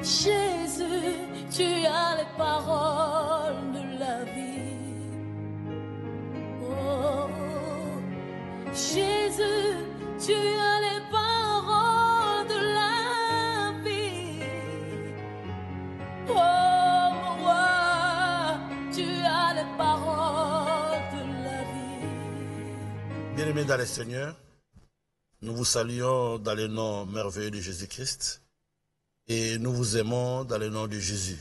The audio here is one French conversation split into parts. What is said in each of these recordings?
Jésus, tu as les paroles de la vie. Oh, Jésus, tu as les paroles de la vie. Oh, mon roi, tu as les paroles de la vie. Bien-aimés dans le Seigneur, nous vous saluons dans le nom merveilleux de Jésus-Christ et nous vous aimons dans le nom de Jésus.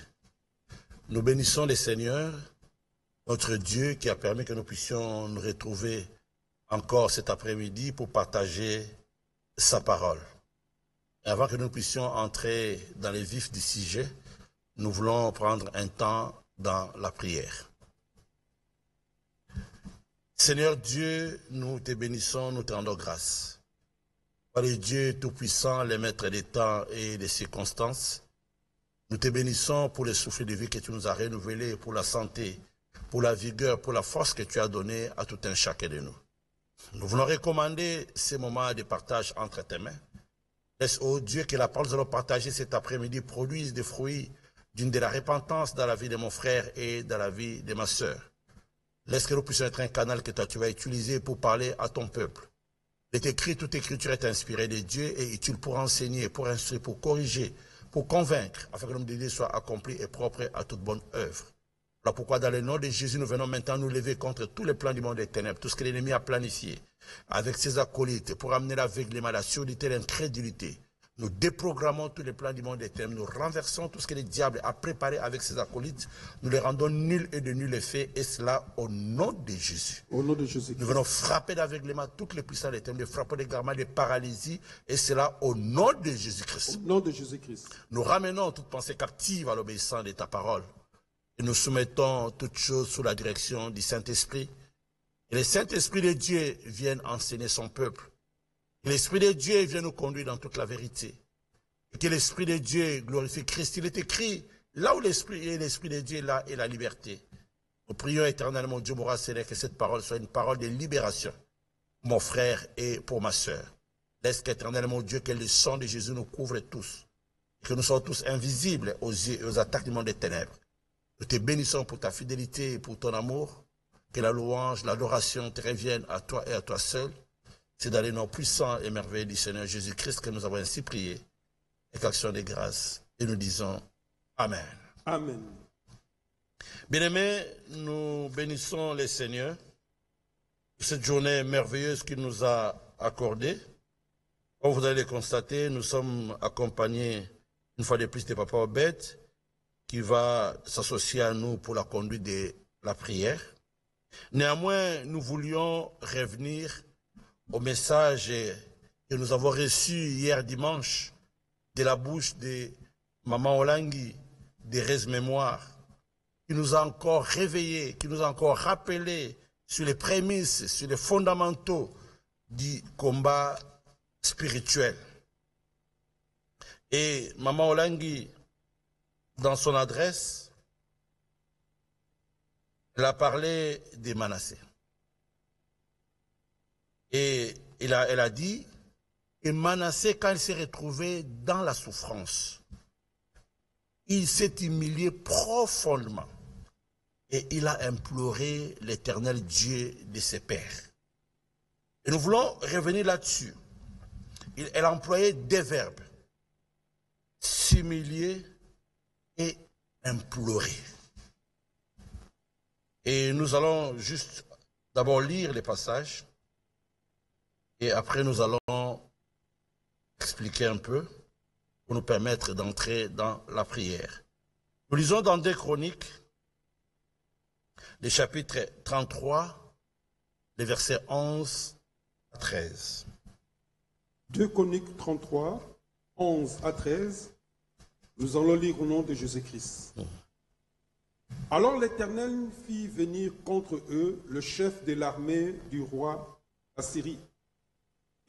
Nous bénissons le Seigneur, notre Dieu qui a permis que nous puissions nous retrouver encore cet après-midi pour partager sa parole. Et avant que nous puissions entrer dans les vifs du sujet, nous voulons prendre un temps dans la prière. Seigneur Dieu, nous te bénissons, nous te rendons grâce. Par le Dieu Tout-Puissant, le Maître des temps et des circonstances, nous te bénissons pour le souffle de vie que tu nous as renouvelé, pour la santé, pour la vigueur, pour la force que tu as donnée à tout un chacun de nous. Nous voulons recommander ces moments de partage entre tes mains. Laisse, ô Dieu, que la parole que nous allons partager cet après-midi produise des fruits d'une de la repentance dans la vie de mon frère et dans la vie de ma sœur. Laisse que nous puissions être un canal que toi tu vas utiliser pour parler à ton peuple. Il est écrit, toute écriture est inspirée de Dieu et utile pour enseigner, pour instruire, pour corriger, pour convaincre, afin que l'homme de Dieu soit accompli et propre à toute bonne œuvre. Voilà pourquoi dans le nom de Jésus, nous venons maintenant nous lever contre tous les plans du monde des ténèbres, tout ce que l'ennemi a planifié, avec ses acolytes, pour amener l'aveuglement, la surdité, l'incrédulité. Nous déprogrammons tous les plans du monde des ténèbres, nous renversons tout ce que le diable a préparé avec ses acolytes, nous les rendons nuls et de nul effet, et cela au nom de Jésus. Au nom de Jésus. Nous venons frapper d'aveuglement toutes les puissances des ténèbres, frapper d'égarement, de paralysie, et cela au nom de Jésus-Christ. Au nom de Jésus-Christ. Nous ramenons toute pensée captive à l'obéissance de ta parole, et nous soumettons toutes choses sous la direction du Saint-Esprit. Et le Saint-Esprit de Dieu vienne enseigner son peuple. Que l'Esprit de Dieu vienne nous conduire dans toute la vérité. Et que l'Esprit de Dieu glorifie Christ. Il est écrit, là où l'Esprit est, l'Esprit de Dieu, là est la liberté. Nous prions éternellement, Dieu mon Seigneur, que cette parole soit une parole de libération, pour mon frère et pour ma sœur. Laisse qu'éternellement, Dieu, que le sang de Jésus nous couvre tous. Que nous soyons tous invisibles aux yeux et aux attaques du monde des ténèbres. Nous te bénissons pour ta fidélité et pour ton amour. Que la louange, l'adoration te reviennent à toi et à toi seul. C'est dans les noms puissants et merveilleux du Seigneur Jésus-Christ que nous avons ainsi prié. Et qu'action de grâce. Et nous disons Amen. Amen. Bien-aimés, nous bénissons le Seigneur pour cette journée merveilleuse qu'il nous a accordée. Comme vous allez le constater, nous sommes accompagnés une fois de plus de Papa Obed qui va s'associer à nous pour la conduite de la prière. Néanmoins, nous voulions revenir au message que nous avons reçu hier dimanche de la bouche de Maman Olangi, de Rez Mémoire, qui nous a encore réveillés, qui nous a encore rappelé sur les prémices, sur les fondamentaux du combat spirituel. Et Maman Olangi, dans son adresse, elle a parlé de Manassé. Et elle a dit que Manassé, quand il s'est retrouvé dans la souffrance, il s'est humilié profondément. Et il a imploré l'Éternel Dieu de ses pères. Et nous voulons revenir là-dessus. Elle a employé deux verbes. S'humilier et implorer. Et nous allons juste d'abord lire les passages. Et après, nous allons expliquer un peu pour nous permettre d'entrer dans la prière. Nous lisons dans 2 Chroniques, le chapitre 33, les versets 11 à 13. 2 Chroniques 33, 11 à 13. Nous allons lire au nom de Jésus-Christ. Alors l'Éternel fit venir contre eux le chef de l'armée du roi Assyrie.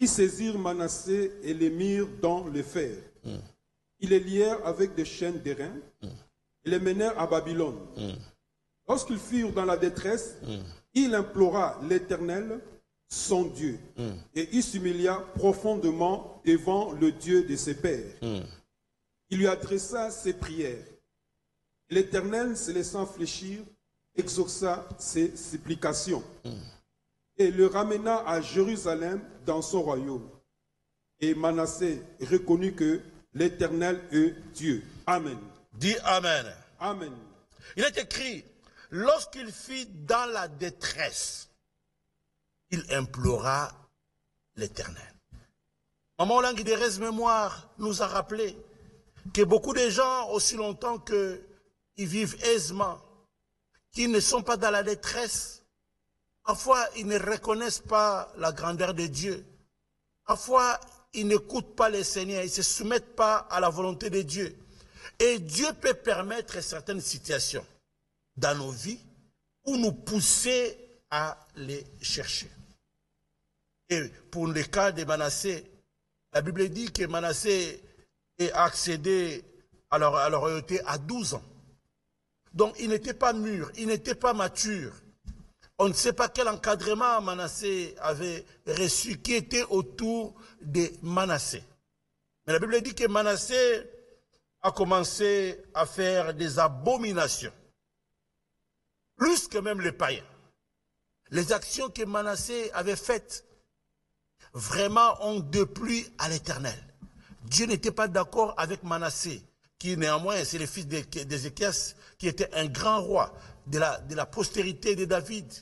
Ils saisirent Manassé et les mirent dans le fer. Ils les lièrent avec des chaînes d'airain et les menèrent à Babylone. Lorsqu'ils furent dans la détresse, il implora l'Éternel son Dieu. Et il s'humilia profondément devant le Dieu de ses pères. Il lui adressa ses prières. L'Éternel, se laissant fléchir, exauça ses supplications et le ramena à Jérusalem dans son royaume. Et Manassé reconnut que l'Éternel est Dieu. Amen. Dis Amen. Amen. Il est écrit, lorsqu'il fut dans la détresse, il implora l'Éternel. Maman Langui de Rez Mémoire nous a rappelé que beaucoup de gens, aussi longtemps qu'ils vivent aisément, qui ne sont pas dans la détresse, parfois ils ne reconnaissent pas la grandeur de Dieu. Parfois ils n'écoutent pas le Seigneur, ils ne se soumettent pas à la volonté de Dieu. Et Dieu peut permettre certaines situations dans nos vies pour nous pousser à les chercher. Et pour le cas de Manassé, la Bible dit que Manassé est accédé à la royauté à 12 ans. Donc il n'était pas mûr, il n'était pas mature. On ne sait pas quel encadrement Manassé avait reçu, qui était autour de Manassé. Mais la Bible dit que Manassé a commencé à faire des abominations. Plus que même les païens. Les actions que Manassé avait faites vraiment ont déplu à l'Éternel. Dieu n'était pas d'accord avec Manassé, qui néanmoins, c'est le fils d'Ézéchias, qui était un grand roi de la postérité de David.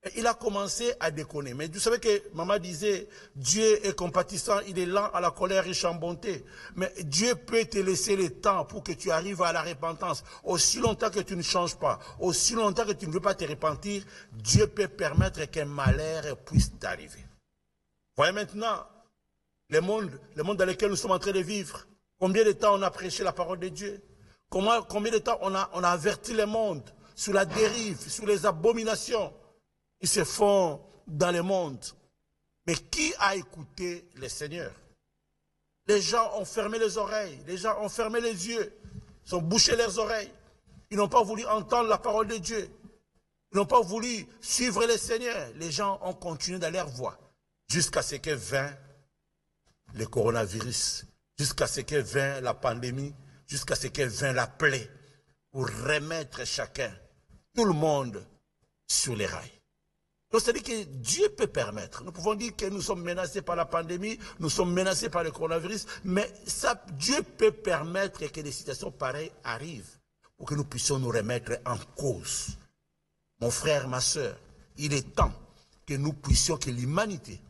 Et il a commencé à déconner. Mais vous savez que maman disait, Dieu est compatissant, il est lent à la colère, riche en bonté. Mais Dieu peut te laisser le temps pour que tu arrives à la repentance. Aussi longtemps que tu ne changes pas, aussi longtemps que tu ne veux pas te repentir, Dieu peut permettre qu'un malheur puisse t'arriver. Voyez maintenant le monde dans lequel nous sommes en train de vivre. Combien de temps on a prêché la parole de Dieu? Combien de temps on a averti le monde sur la dérive, sur les abominations qui se font dans le monde. Mais qui a écouté le Seigneur? Les gens ont fermé les oreilles, les gens ont fermé les yeux, ils ont bouché leurs oreilles. Ils n'ont pas voulu entendre la parole de Dieu. Ils n'ont pas voulu suivre le Seigneur. Les gens ont continué dans leur voie jusqu'à ce que vint le coronavirus, jusqu'à ce que vint la pandémie, jusqu'à ce que vint la plaie, pour remettre chacun, tout le monde, sur les rails. Donc c'est-à-dire que Dieu peut permettre. Nous pouvons dire que nous sommes menacés par la pandémie, nous sommes menacés par le coronavirus, mais Dieu peut permettre que des situations pareilles arrivent pour que nous puissions nous remettre en cause. Mon frère, ma soeur, il est temps que nous puissions, que l'humanité,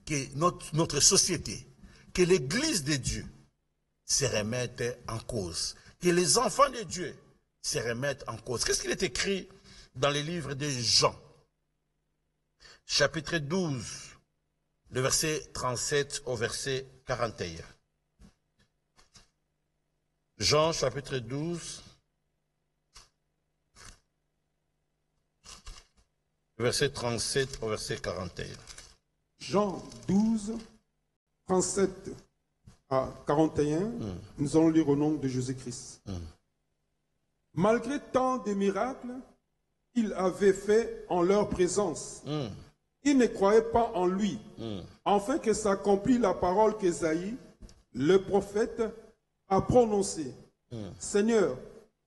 que notre société, que l'Église de Dieu se remette en cause, que les enfants de Dieu se remettent en cause. Qu'est-ce qu'il est écrit dans le livre de Jean, chapitre 12, le verset 37 au verset 41. Jean, chapitre 12, verset 37 au verset 41. Jean 12, 37 à 41, nous allons lire au nom de Jésus-Christ. Malgré tant de miracles qu'il avait fait en leur présence, ils ne croyaient pas en lui, afin que s'accomplisse la parole qu'Ésaïe, le prophète, a prononcée. Seigneur,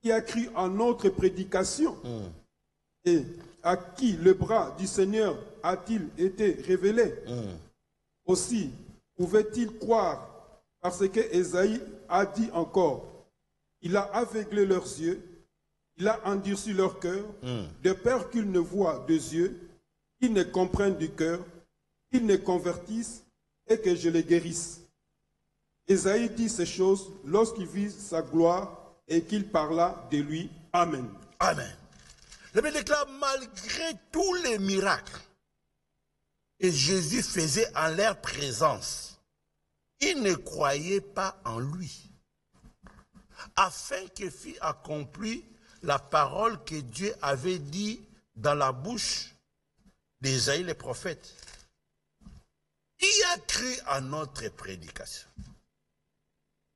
qui a cru à notre prédication et à qui le bras du Seigneur a-t-il été révélé? Aussi, pouvait-il croire parce que Ésaïe a dit encore, il a aveuglé leurs yeux, il a endurci leur cœur, de peur qu'ils ne voient des yeux, qu'ils ne comprennent du cœur, qu'ils ne convertissent et que je les guérisse. Ésaïe dit ces choses lorsqu'il vit sa gloire et qu'il parla de lui. Amen. Amen. La Bible déclare, malgré tous les miracles que Jésus faisait en leur présence, ils ne croyaient pas en lui, afin que fût accomplie la parole que Dieu avait dit dans la bouche d'Ésaïe le prophète. Qui a cru à notre prédication?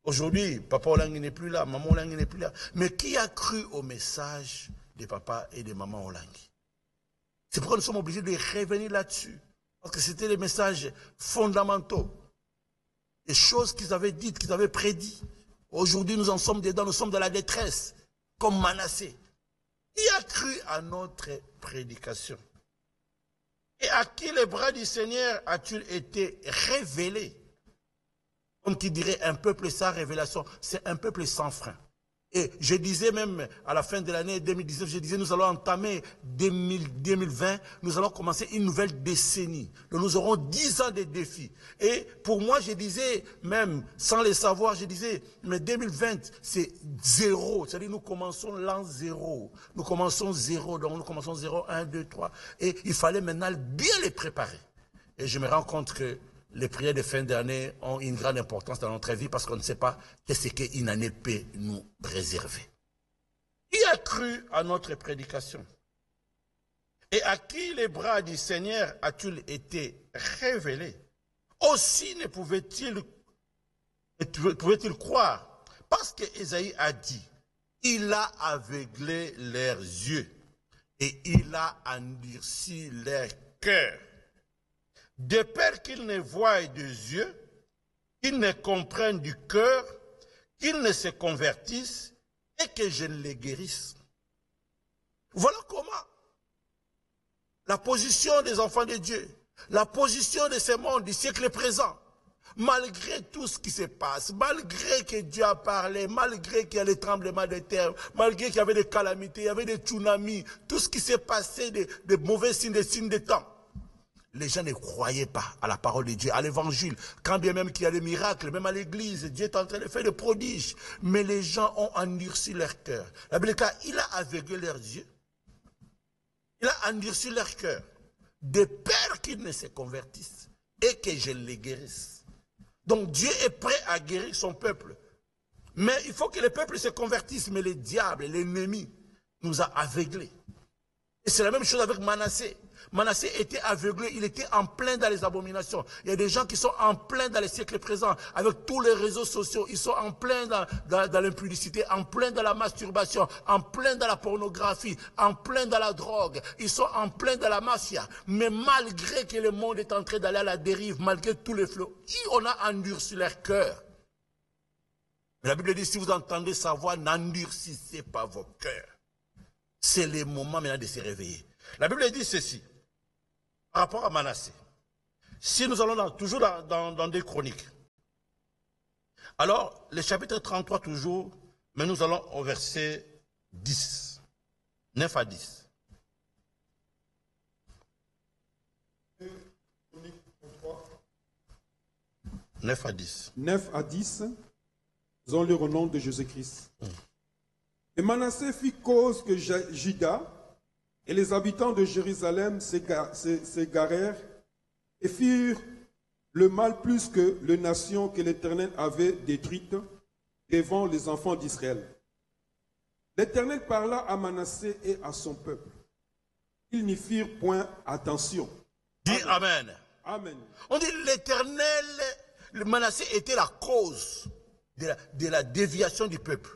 Aujourd'hui, Papa Olangi n'est plus là, Maman Olangi n'est plus là. Mais qui a cru au message de Papa et de Maman Olangi? C'est pourquoi nous sommes obligés de revenir là-dessus. Parce que c'était les messages fondamentaux. Les choses qu'ils avaient dites, qu'ils avaient prédit. Aujourd'hui, nous en sommes dedans, nous sommes dans la détresse, comme Manassé. Qui a cru à notre prédication? Et à qui les bras du Seigneur a-t-il été révélé? Comme qui dirait un peuple sans révélation, c'est un peuple sans frein. Et je disais même à la fin de l'année 2019, je disais nous allons entamer 2020, nous allons commencer une nouvelle décennie. Donc nous aurons 10 ans de défis. Et pour moi, je disais, même sans le savoir, je disais, mais 2020, c'est zéro. C'est-à-dire nous commençons l'an zéro. Nous commençons zéro, donc nous commençons 0, 1, 2, 3. Et il fallait maintenant bien les préparer. Et je me rends compte que les prières de fin d'année ont une grande importance dans notre vie parce qu'on ne sait pas qu'est-ce qu'une année peut nous réserver. Qui a cru à notre prédication? Et à qui les bras du Seigneur a-t-il été révélé? Aussi ne pouvait-il croire? Parce que Ésaïe a dit, il a aveuglé leurs yeux et il a endurci leur cœur. De peur qu'ils ne voient des yeux, qu'ils ne comprennent du cœur, qu'ils ne se convertissent et que je ne les guérisse. Voilà comment la position des enfants de Dieu, la position de ce monde du siècle présent, malgré tout ce qui se passe, malgré que Dieu a parlé, malgré qu'il y a des tremblements de terre, malgré qu'il y avait des calamités, il y avait des tsunamis, tout ce qui s'est passé, des mauvais signes, des signes de temps. Les gens ne croyaient pas à la parole de Dieu, à l'évangile. Quand bien même qu'il y a des miracles, même à l'église, Dieu est en train de faire des prodiges. Mais les gens ont endurci leur cœur. La Bible dit, il a aveuglé leurs yeux. Il a endurci leur cœur. De peur qu'ils ne se convertissent et que je les guérisse. Donc Dieu est prêt à guérir son peuple. Mais il faut que le peuple se convertisse. Mais le diable, l'ennemi, nous a aveuglés. Et c'est la même chose avec Manassé. Manassé était aveuglé, il était en plein dans les abominations. Il y a des gens qui sont en plein dans les siècles présents, avec tous les réseaux sociaux. Ils sont en plein dans l'impudicité, en plein dans la masturbation, en plein dans la pornographie, en plein dans la drogue. Ils sont en plein dans la mafia. Mais malgré que le monde est en train d'aller à la dérive, malgré tous les flots, on a endurci leur cœur. Mais la Bible dit, si vous entendez sa voix, n'endurcissez pas vos cœurs. C'est le moment maintenant de se réveiller. La Bible dit ceci, par rapport à Manassé. Si nous allons toujours dans des chroniques, alors le chapitre 33 toujours, mais nous allons au verset 10, 9 à 10. 9 à 10. 9 à 10, nous allons lire au nom de Jésus-Christ. Et Manassé fit cause que Juda et les habitants de Jérusalem s'égarèrent et firent le mal plus que les nations que l'Éternel avait détruites devant les enfants d'Israël. L'Éternel parla à Manassé et à son peuple. Ils n'y firent point attention. Dis Amen. Amen. On dit l'Éternel, le Manassé était la cause de la déviation du peuple.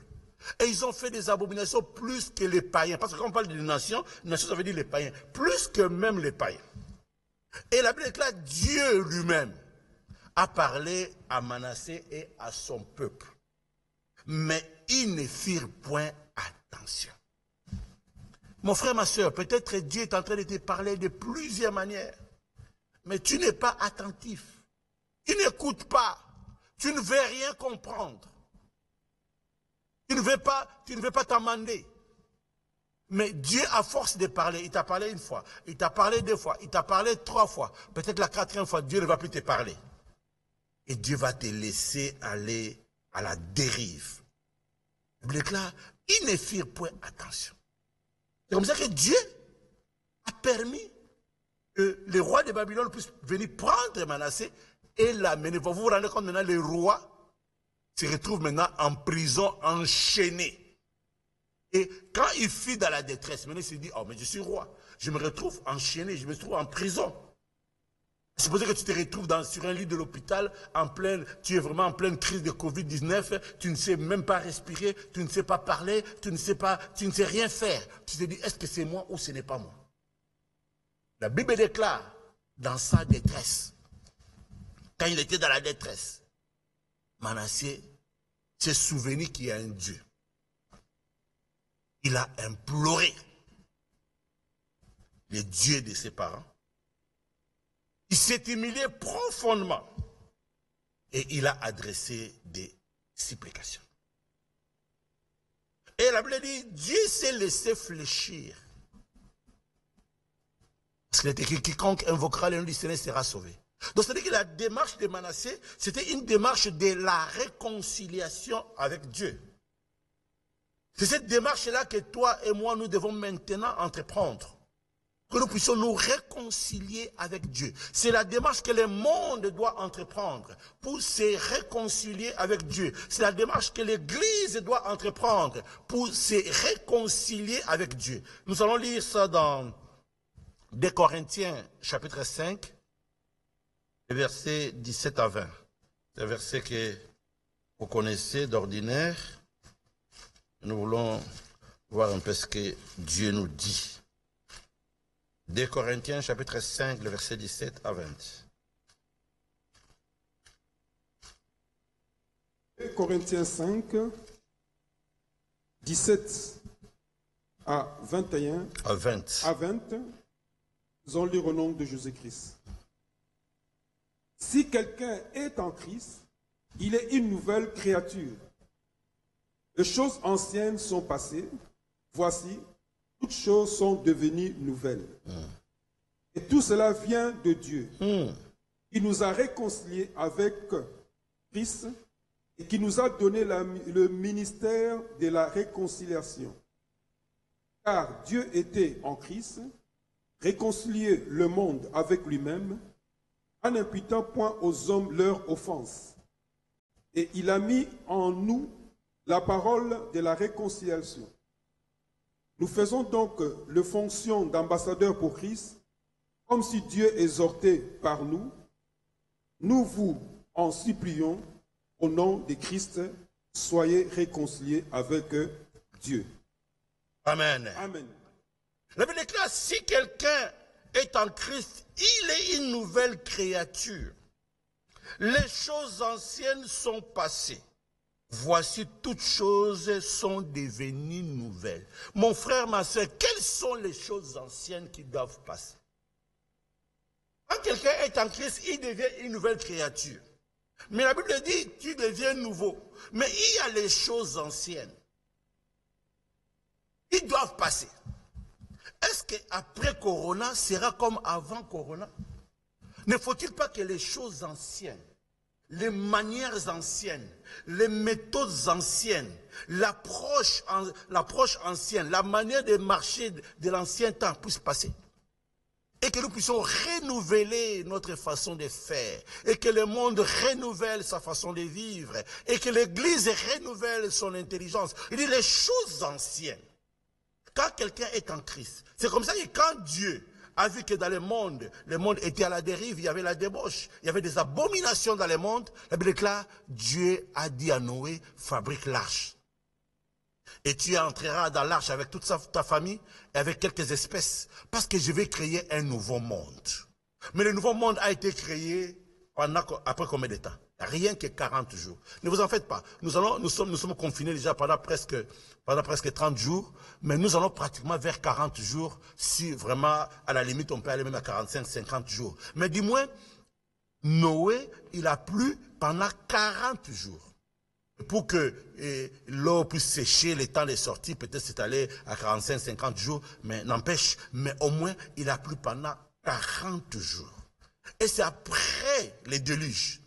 Et ils ont fait des abominations plus que les païens. Parce que quand on parle de nations, nation ça veut dire les païens. Plus que même les païens. Et la Bible déclare Dieu lui-même a parlé à Manassé et à son peuple. Mais ils ne firent point attention. Mon frère, ma soeur, peut-être Dieu est en train de te parler de plusieurs manières. Mais tu n'es pas attentif. Tu n'écoutes pas. Tu ne veux rien comprendre. Tu ne veux pas t'amender. Mais Dieu, à force de parler, il t'a parlé une fois, il t'a parlé 2 fois, il t'a parlé 3 fois. Peut-être la 4e fois, Dieu ne va plus te parler. Et Dieu va te laisser aller à la dérive. Là, ils ne firent point attention. C'est comme ça que Dieu a permis que les rois de Babylone puissent venir prendre Manassé et l'amener. Vous vous rendez compte maintenant, les rois se retrouve maintenant en prison, enchaîné. Et quand il fut dans la détresse, maintenant il se dit, oh mais je suis roi, je me retrouve enchaîné, je me trouve en prison. Supposez que tu te retrouves sur un lit de l'hôpital, tu es vraiment en pleine crise de Covid-19, tu ne sais même pas respirer, tu ne sais pas parler, tu ne sais rien faire. Tu te dis, est-ce que c'est moi ou ce n'est pas moi? La Bible déclare, dans sa détresse, quand il était dans la détresse, Manassé s'est souvenu qu'il y a un Dieu. Il a imploré le Dieu de ses parents. Il s'est humilié profondément et il a adressé des supplications. Et la Bible dit, Dieu s'est laissé fléchir. Parce qu'il est écrit, quiconque invoquera le nom du Seigneur sera sauvé. Donc c'est-à-dire que la démarche de Manassé, c'était une démarche de la réconciliation avec Dieu. C'est cette démarche-là que toi et moi, nous devons maintenant entreprendre. Que nous puissions nous réconcilier avec Dieu. C'est la démarche que le monde doit entreprendre pour se réconcilier avec Dieu. C'est la démarche que l'Église doit entreprendre pour se réconcilier avec Dieu. Nous allons lire ça dans 2 Corinthiens chapitre 5, versets 17 à 20. C'est un verset que vous connaissez d'ordinaire. Nous voulons voir un peu ce que Dieu nous dit. 2 Corinthiens chapitre 5, le verset 17 à 20. 2 Corinthiens 5, 17 à 21. À 20. À 20, nous allons lire au nom de Jésus-Christ. Si quelqu'un est en Christ, il est une nouvelle créature. Les choses anciennes sont passées. Voici, toutes choses sont devenues nouvelles. Et tout cela vient de Dieu. Il nous a réconciliés avec Christ et qui nous a donné le ministère de la réconciliation. Car Dieu était en Christ, réconcilier le monde avec lui-même, en n'imputant point aux hommes leur offense. Et il a mis en nous la parole de la réconciliation. Nous faisons donc la fonction d'ambassadeur pour Christ, comme si Dieu exhortait par nous. Nous vous en supplions, au nom de Christ, soyez réconciliés avec Dieu. Amen. Amen. La Bible déclare, si quelqu'un est en Christ, il est une nouvelle créature. Les choses anciennes sont passées. Voici, toutes choses sont devenues nouvelles. Mon frère, ma soeur, quelles sont les choses anciennes qui doivent passer? Quand quelqu'un est en Christ, il devient une nouvelle créature. Mais la Bible dit, tu deviens nouveau. Mais il y a les choses anciennes. Ils doivent passer. Est-ce qu'après Corona sera comme avant Corona? Ne faut-il pas que les choses anciennes, les manières anciennes, les méthodes anciennes, l'approche ancienne, la manière de marcher de l'ancien temps puissent passer? Et que nous puissions renouveler notre façon de faire. Et que le monde renouvelle sa façon de vivre. Et que l'Église renouvelle son intelligence. Il dit les choses anciennes. Quand quelqu'un est en Christ, c'est comme ça que quand Dieu a vu que dans le monde était à la dérive, il y avait la débauche, il y avait des abominations dans le monde, la Bible déclare, Dieu a dit à Noé, fabrique l'arche. Et tu entreras dans l'arche avec toute ta famille et avec quelques espèces, parce que je vais créer un nouveau monde. Mais le nouveau monde a été créé après combien de temps? Rien que 40 jours. Ne vous en faites pas. Nous sommes confinés déjà pendant presque 30 jours, mais nous allons pratiquement vers 40 jours, si vraiment, à la limite, on peut aller même à 45, 50 jours. Mais du moins, Noé, il a plu pendant 40 jours. Pour que l'eau puisse sécher, le temps de sortie, peut-être c'est allé à 45, 50 jours, mais n'empêche, mais au moins, il a plu pendant 40 jours. Et c'est après les déluges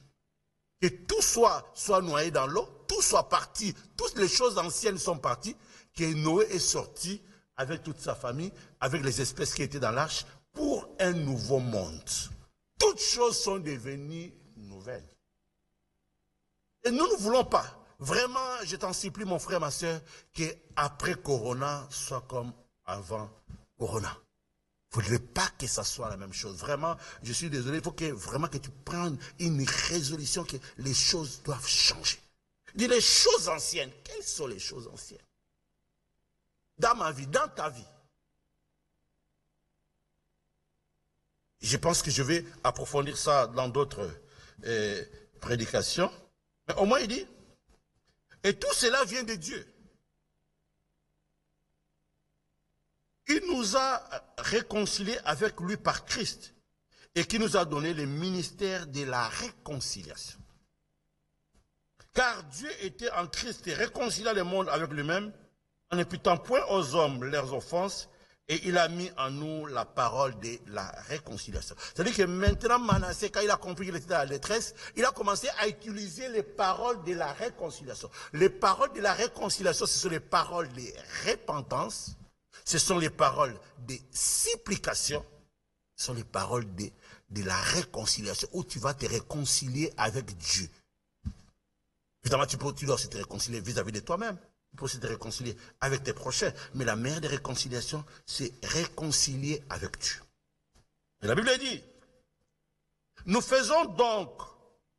que tout soit noyé dans l'eau, tout soit parti, toutes les choses anciennes sont parties, que Noé est sorti avec toute sa famille, avec les espèces qui étaient dans l'arche, pour un nouveau monde. Toutes choses sont devenues nouvelles. Et nous ne voulons pas, vraiment, je t'en supplie mon frère, ma soeur, qu'après Corona soit comme avant Corona. Il ne faudrait pas que ça soit la même chose. Vraiment, je suis désolé, il faut vraiment que tu prennes une résolution que les choses doivent changer. Dis les choses anciennes. Quelles sont les choses anciennes? Dans ma vie, dans ta vie. Je pense que je vais approfondir ça dans d'autres prédications. Mais au moins il dit, et tout cela vient de Dieu. Il nous a réconciliés avec lui par Christ et qui nous a donné le ministère de la réconciliation. Car Dieu était en Christ et réconcilia le monde avec lui-même en n'imputant point aux hommes leurs offenses, et il a mis en nous la parole de la réconciliation. C'est-à-dire que maintenant, Manassé, quand il a compris qu'il était dans la détresse, il a commencé à utiliser les paroles de la réconciliation. Les paroles de la réconciliation, ce sont les paroles de repentance, ce sont les paroles de supplication, ce sont les paroles de la réconciliation, où tu vas te réconcilier avec Dieu. Évidemment, tu dois aussi te réconcilier vis-à-vis de toi-même. Tu peux aussi te réconcilier avec tes prochains. Mais la meilleure des réconciliations, c'est réconcilier avec Dieu. Et la Bible dit, nous faisons donc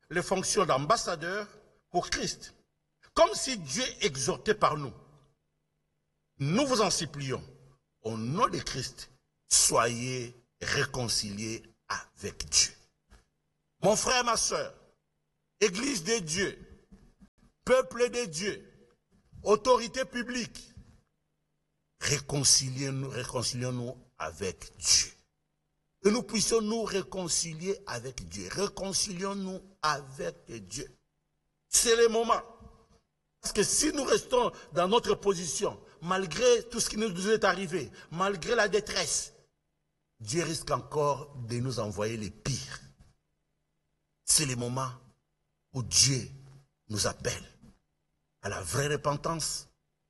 les fonctions d'ambassadeurs pour Christ, comme si Dieu exhortait par nous. Nous vous en supplions, au nom de Christ, soyez réconciliés avec Dieu. Mon frère, ma soeur, Église de Dieu, peuple de Dieu, autorité publique, réconcilions-nous avec Dieu. Que nous puissions nous réconcilier avec Dieu. Réconcilions-nous avec Dieu. C'est le moment. Parce que si nous restons dans notre position, malgré tout ce qui nous est arrivé, malgré la détresse, Dieu risque encore de nous envoyer les pires. C'est le moment où Dieu nous appelle à la vraie repentance,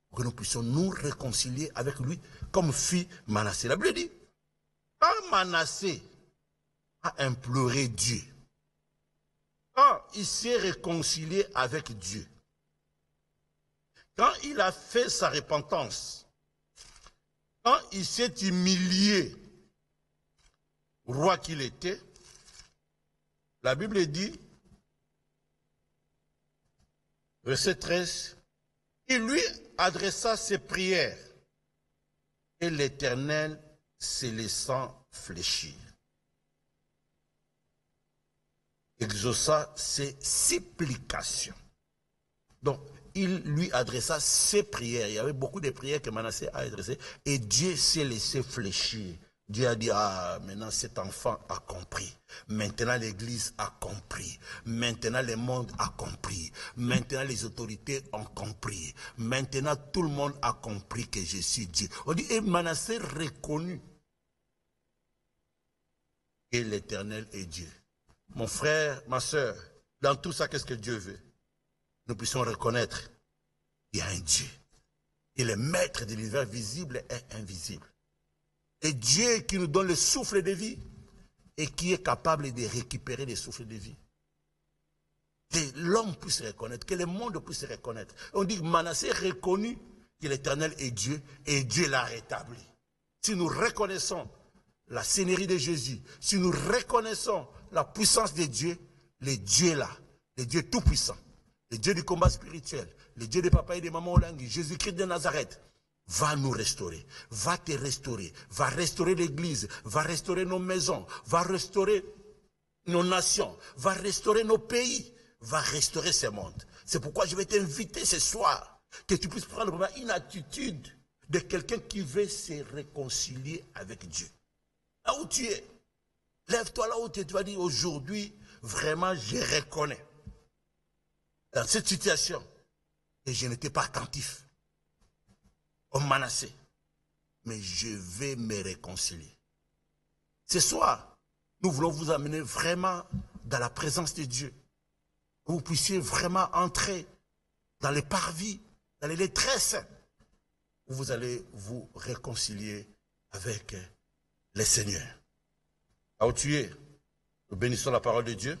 pour que nous puissions nous réconcilier avec lui, comme fit Manassé. La Bible dit, quand Manassé a imploré Dieu, quand il s'est réconcilié avec Dieu, quand il a fait sa repentance, quand il s'est humilié, roi qu'il était, la Bible dit, verset 13, il lui adressa ses prières et l'Éternel se laissant fléchir, exauça ses supplications. Donc, il lui adressa ses prières. Il y avait beaucoup de prières que Manassé a adressées et Dieu s'est laissé fléchir. Dieu a dit, ah, maintenant cet enfant a compris. Maintenant l'église a compris. Maintenant le monde a compris. Maintenant les autorités ont compris. Maintenant tout le monde a compris que je suis Dieu. On dit, et Manassé reconnu que l'Éternel est Dieu. Mon frère, ma soeur, dans tout ça, qu'est-ce que Dieu veut? Nous puissions reconnaître qu'il y a un Dieu. Et le maître de l'univers visible et invisible. Et Dieu qui nous donne le souffle de vie et qui est capable de récupérer le souffle de vie. Que l'homme puisse reconnaître, que le monde puisse reconnaître. On dit que Manassé reconnu que l'Éternel est Dieu et Dieu l'a rétabli. Si nous reconnaissons la seigneurie de Jésus, si nous reconnaissons la puissance de Dieu, le Dieu là, le Dieu tout-puissant, le Dieu du combat spirituel, le Dieu de papa et de maman Olangui, Jésus-Christ de Nazareth, va nous restaurer, va te restaurer, va restaurer l'église, va restaurer nos maisons, va restaurer nos nations, va restaurer nos pays, va restaurer ce monde. C'est pourquoi je vais t'inviter ce soir, que tu puisses prendre une attitude de quelqu'un qui veut se réconcilier avec Dieu. Là où tu es, lève-toi là où tu es, tu vas dire aujourd'hui, vraiment je reconnais dans cette situation que je n'étais pas attentif. Comme Manassé, mais je vais me réconcilier. Ce soir, nous voulons vous amener vraiment dans la présence de Dieu. Que vous puissiez vraiment entrer dans les parvis, dans les détresses, où vous allez vous réconcilier avec le Seigneur. Là où tu es, nous bénissons la parole de Dieu.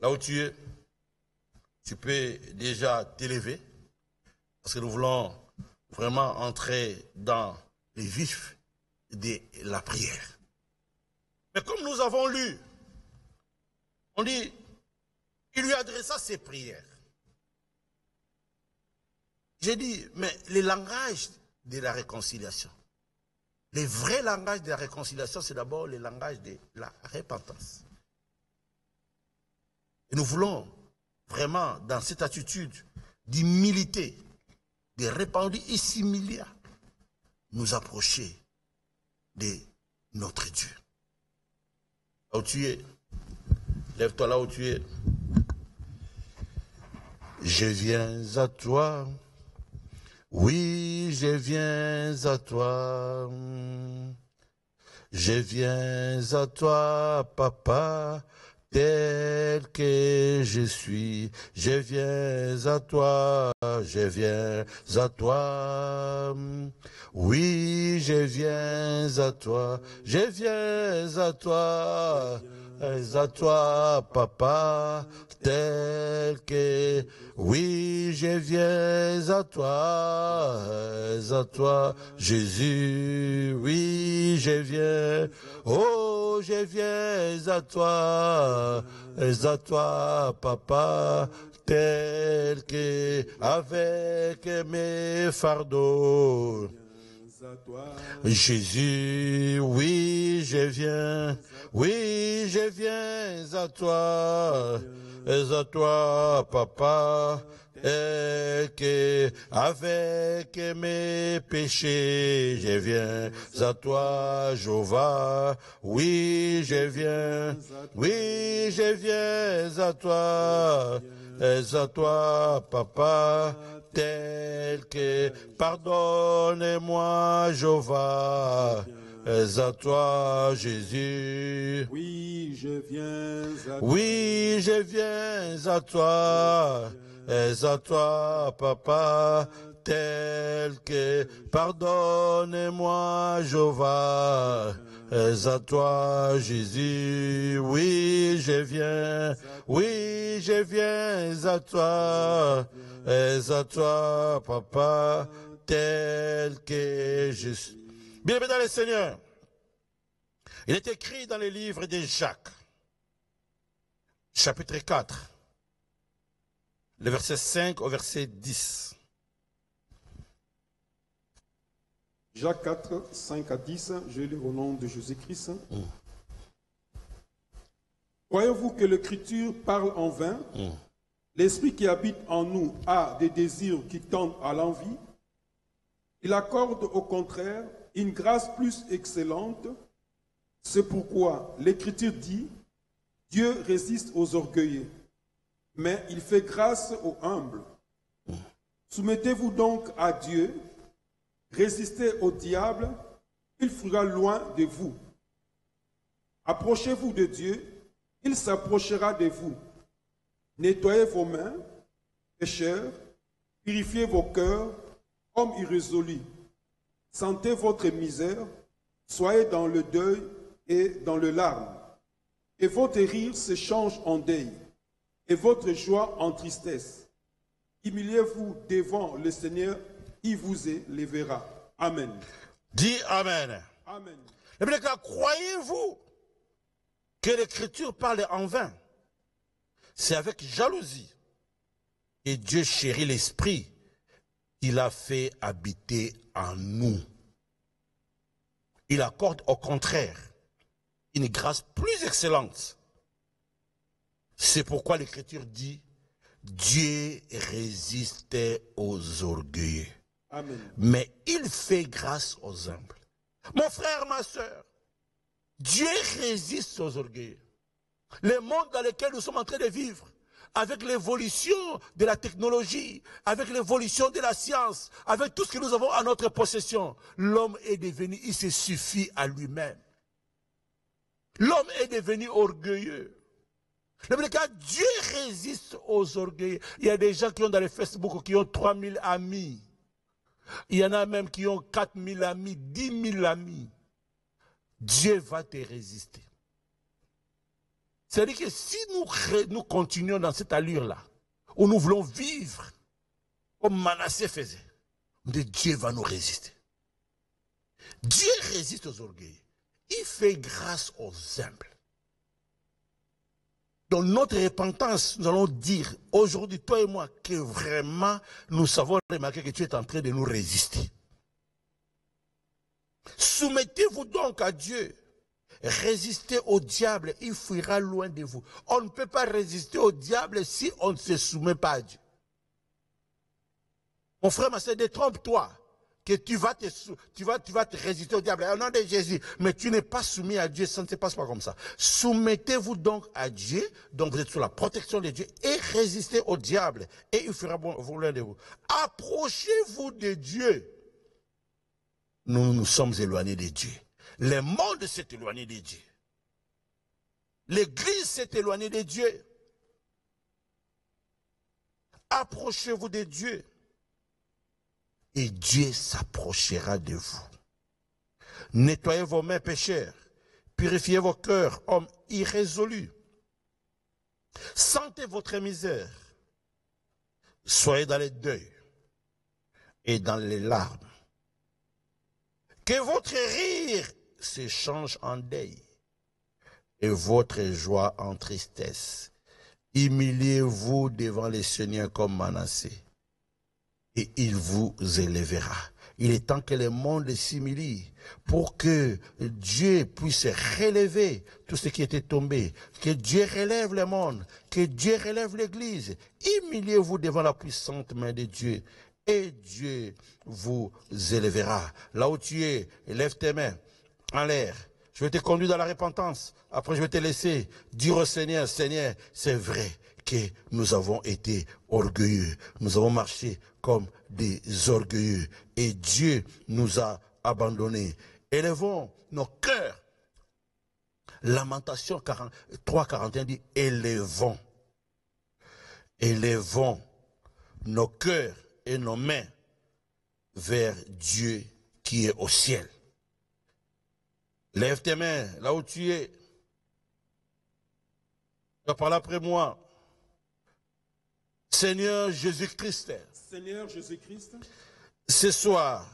Là où tu es, tu peux déjà t'élever, parce que nous voulons vraiment entrer dans les vifs de la prière. Mais comme nous avons lu, on dit, il lui adressa ses prières. J'ai dit, mais le langage de la réconciliation, Le vrai langage de la réconciliation, c'est d'abord le langage de la repentance. Et nous voulons vraiment, dans cette attitude d'humilité, de répandre ici milliards, nous approcher de notre Dieu. Là où tu es, lève-toi là où tu es. Je viens à toi, oui, je viens à toi. Je viens à toi, papa, tel que je suis. Je viens à toi, je viens à toi. Oui, je viens à toi, je viens à toi, papa, tel que, oui, je viens à toi, Jésus, oui, je viens, oh, je viens à toi, papa, tel que, avec mes fardeaux. Jésus, oui, je viens à toi, papa, et que avec mes péchés, je viens à toi, Jéhovah, oui, je viens à toi, papa, tel que, pardonne-moi, Jéhovah, à toi, Jésus. Oui, je viens à toi, papa, tel que, pardonne-moi, Jéhovah, à toi, Jésus. Oui, je viens à toi, papa, tel que je suis. Bien-aimé dans le Seigneur, il est écrit dans le livre de Jacques, chapitre 4, le verset 5 au verset 10. Jacques 4, 5 à 10, je lis au nom de Jésus-Christ. Croyez-vous que l'Écriture parle en vain? L'Esprit qui habite en nous a des désirs qui tendent à l'envie. Il accorde au contraire une grâce plus excellente. C'est pourquoi l'Écriture dit, Dieu résiste aux orgueilleux, mais il fait grâce aux humbles. Soumettez-vous donc à Dieu, résistez au diable, il fuira loin de vous. Approchez-vous de Dieu, il s'approchera de vous. Nettoyez vos mains, pécheurs, purifiez vos cœurs, hommes irrésolus. Sentez votre misère, soyez dans le deuil et dans le larme. Et votre rire se change en deuil, et votre joie en tristesse. Humiliez-vous devant le Seigneur, il vous élèvera. Amen. Dis Amen. Amen. Croyez-vous que l'Écriture parle en vain? C'est avec jalousie et Dieu chérit l'Esprit qu'il a fait habiter en nous. Il accorde au contraire une grâce plus excellente. C'est pourquoi l'Écriture dit, Dieu résistait aux orgueilleux. Amen. Mais il fait grâce aux humbles. Mon frère, ma soeur, Dieu résiste aux orgueilleux. Le monde dans lequel nous sommes en train de vivre, avec l'évolution de la technologie, avec l'évolution de la science, avec tout ce que nous avons à notre possession, l'homme est devenu, il se suffit à lui-même. L'homme est devenu orgueilleux. Dieu résiste aux orgueilleux. Il y a des gens qui ont dans les Facebook qui ont 3000 amis. Il y en a même qui ont 4000 amis, 10 000 amis. Dieu va te résister. C'est-à-dire que si nous continuons dans cette allure-là, où nous voulons vivre comme Manassé faisait, Dieu va nous résister. Dieu résiste aux orgueilleux. Il fait grâce aux humbles. Dans notre repentance, nous allons dire aujourd'hui, toi et moi, que vraiment nous savons remarquer que tu es en train de nous résister. Soumettez-vous donc à Dieu. Résistez au diable, il fuira loin de vous. On ne peut pas résister au diable si on ne se soumet pas à Dieu. Mon frère, ma soeur, détrompe-toi que tu vas te résister au diable au nom de Jésus. Mais tu n'es pas soumis à Dieu, ça ne se passe pas comme ça. Soumettez-vous donc à Dieu, donc vous êtes sous la protection de Dieu, et résistez au diable, et il fera loin de vous. Approchez-vous de Dieu. Nous nous sommes éloignés de Dieu. Le monde s'est éloigné de Dieu. L'Église s'est éloignée de Dieu. Approchez-vous de Dieu. Et Dieu s'approchera de vous. Nettoyez vos mains, pécheurs. Purifiez vos cœurs, hommes irrésolus. Sentez votre misère. Soyez dans les deuils et dans les larmes. Que votre rire s'échange en deuil et votre joie en tristesse. Humiliez-vous devant le Seigneur comme Manassé, et il vous élèvera. Il est temps que le monde s'humilie pour que Dieu puisse relever tout ce qui était tombé, que Dieu relève le monde, que Dieu relève l'Église. Humiliez-vous devant la puissante main de Dieu et Dieu vous élèvera. Là où tu es, lève tes mains en l'air. Je vais te conduire dans la repentance. Après, je vais te laisser dire au Seigneur, Seigneur, c'est vrai que nous avons été orgueilleux. Nous avons marché comme des orgueilleux. Et Dieu nous a abandonnés. Élevons nos cœurs. Lamentation 3:41 dit, élevons. Élevons nos cœurs et nos mains vers Dieu qui est au ciel. Lève tes mains là où tu es. Tu vas parler après moi. Seigneur Jésus-Christ. Seigneur Jésus-Christ, Ce soir,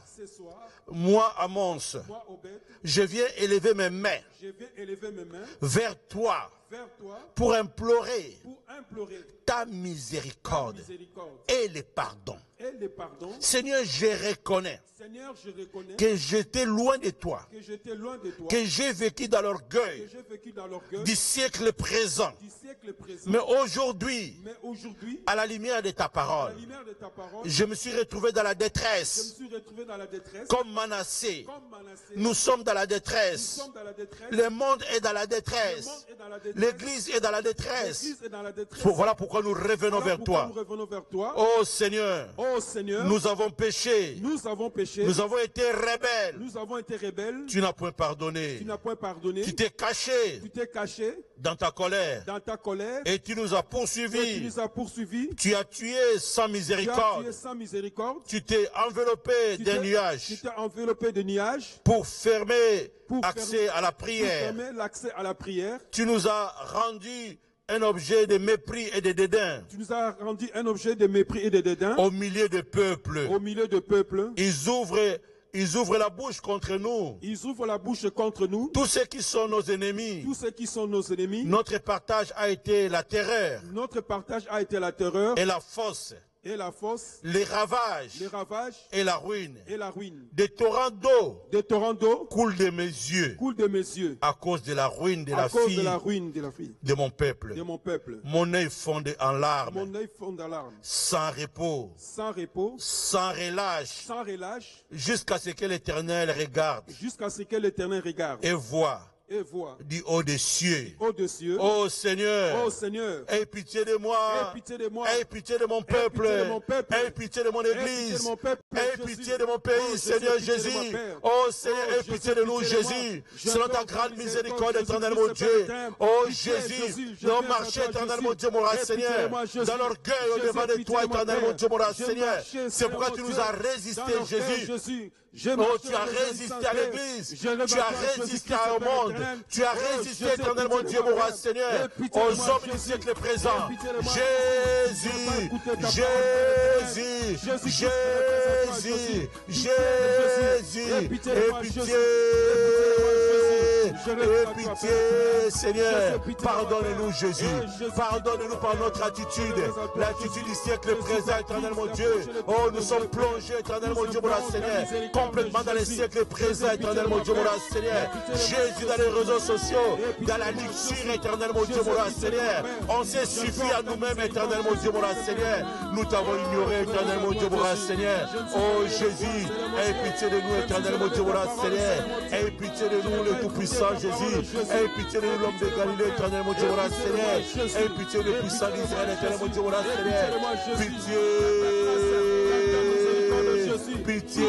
moi, Amos, moi, Obed, je viens élever mes mains je viens élever mes mains vers toi vers toi pour implorer pour implorer ta ta miséricorde miséricorde et le pardon. et le pardon. Seigneur, je reconnais Seigneur, je reconnais que j'étais loin de toi, que j'étais loin de toi, que j'ai vécu dans que l'orgueil j'ai vécu dans l'orgueil du siècle présent. du siècle présent. Mais aujourd'hui, Mais aujourd'hui, à la lumière de ta à la parole, lumière de ta parole, je me suis retrouvé dans la je me détresse, suis retrouvé dans la détresse. comme Manassé. Comme Manassé, Nous sommes dans la nous détresse. sommes dans la détresse. Le monde est dans la Le détresse. monde est dans la détresse. L'Église est dans la détresse. L'Église est dans la détresse. Voilà pourquoi nous revenons Voilà vers pourquoi toi. nous revenons vers toi. Oh Seigneur, Oh Seigneur, nous avons péché. nous avons péché. Nous avons été rebelles. Nous avons été rebelles. Tu n'as point pardonné. Tu n'as point pardonné. Tu t'es caché Tu t'es caché dans ta colère. dans ta colère. Et tu nous as Et tu poursuivis. nous as poursuivis. Tu as tué sans Tu as miséricorde. tué sans miséricorde. Tu t'es enveloppé Tu d'un t'es nuage enveloppé de nuages pour fermer pour accès à la pour prière. fermer l'accès à la prière. Tu nous as rendu un objet de mépris et de dédain Tu nous as rendu un objet de mépris et de dédain au milieu des peuples. au milieu de peuples. Ils ouvrent la bouche contre nous. Ils ouvrent la bouche contre nous. Tous ceux qui sont nos ennemis. Tous ceux qui sont nos ennemis. Notre partage a été la terreur Notre partage a été la terreur et la force, et la force, les ravages les ravages et la ruine. et la ruine. Des torrents d'eau Des torrents d'eau coulent de mes yeux coulent de mes yeux à cause de la ruine de à la cause fille de la ruine de la fille de mon peuple. de mon peuple. Mon œil fondé en larmes, Mon œil fond d'alarme, sans repos, sans repos, sans relâche, sans relâche, jusqu'à ce que l'Éternel regarde jusqu'à ce que l'Éternel regarde et voit et voit du haut des cieux. au-dessus. Oh Seigneur, Oh Seigneur, aie pitié de moi, aie pitié de moi, aie pitié de mon peuple, pitié de mon peuple, aie pitié de mon aie pitié église, de mon peuple, aie Jésus. pitié de mon pays, Oh, Seigneur Jésus, pitié de Jésus. mon Père. Oh Seigneur, Oh, aie Jésus, pitié de nous, pitié de moi. Jésus, Je selon ta t'en grande prie, miséricorde, Jésus, éternel Jésus, mon Jésus, Dieu. Jésus, Oh Jésus, Jésus, je nos viens marchés, vers toi, éternel Jésus. mon Dieu, mon roi Aie pitié de Seigneur, moi, Jésus. dans l'orgueil au Jésus, devant de pitié toi, de moi, éternel mon Père. Dieu, mon roi Je Seigneur. marchais, C'est pourquoi Seigneur tu mon nous as Dieu, résisté, dans l'orgueil, Jésus. Je Oh, marchais tu as dans les résisté à incendies. l'église, Je rebats tu as toi, résisté Jésus-Christ, au Père monde, éternel. tu as Oh, résisté, Jésus, éternel mon pitié de Dieu, moi, mon roi Père. Seigneur, Aie pitié de aux moi, hommes du Jésus. siècle présent. Aie pitié de moi. Jésus, Je veux pas écouter ta parole, Jésus, Jésus-Christ, Jésus, Jésus. Jésus, Aie pitié de aie moi, pitié. Jésus. Aie pitié de moi, Jésus. Aie pitié, Seigneur. Pardonne-nous, Jésus. Pardonne-nous par notre attitude. L'attitude du siècle présent, éternel mon Dieu. Oh, nous sommes plongés, éternel mon Dieu, mon Seigneur. Complètement dans les siècles présents, éternel mon Dieu, mon Seigneur. Jésus, dans les réseaux sociaux, dans la luxure, éternel mon Dieu, mon Seigneur. On s'est suffi à nous-mêmes, éternel mon Dieu, mon Seigneur. Nous t'avons ignoré, éternel mon Dieu, mon Seigneur. Oh Jésus, aie pitié de nous, éternel mon Dieu, mon Seigneur. Aie pitié de nous, le Tout-Puissant Jésus. Aie pitié de nous, l'homme de Galilée, éternel mon Dieu, mon Seigneur. Aie pitié de puissant d'Israël, éternel mon Dieu, mon Seigneur. Pitié. Pitié.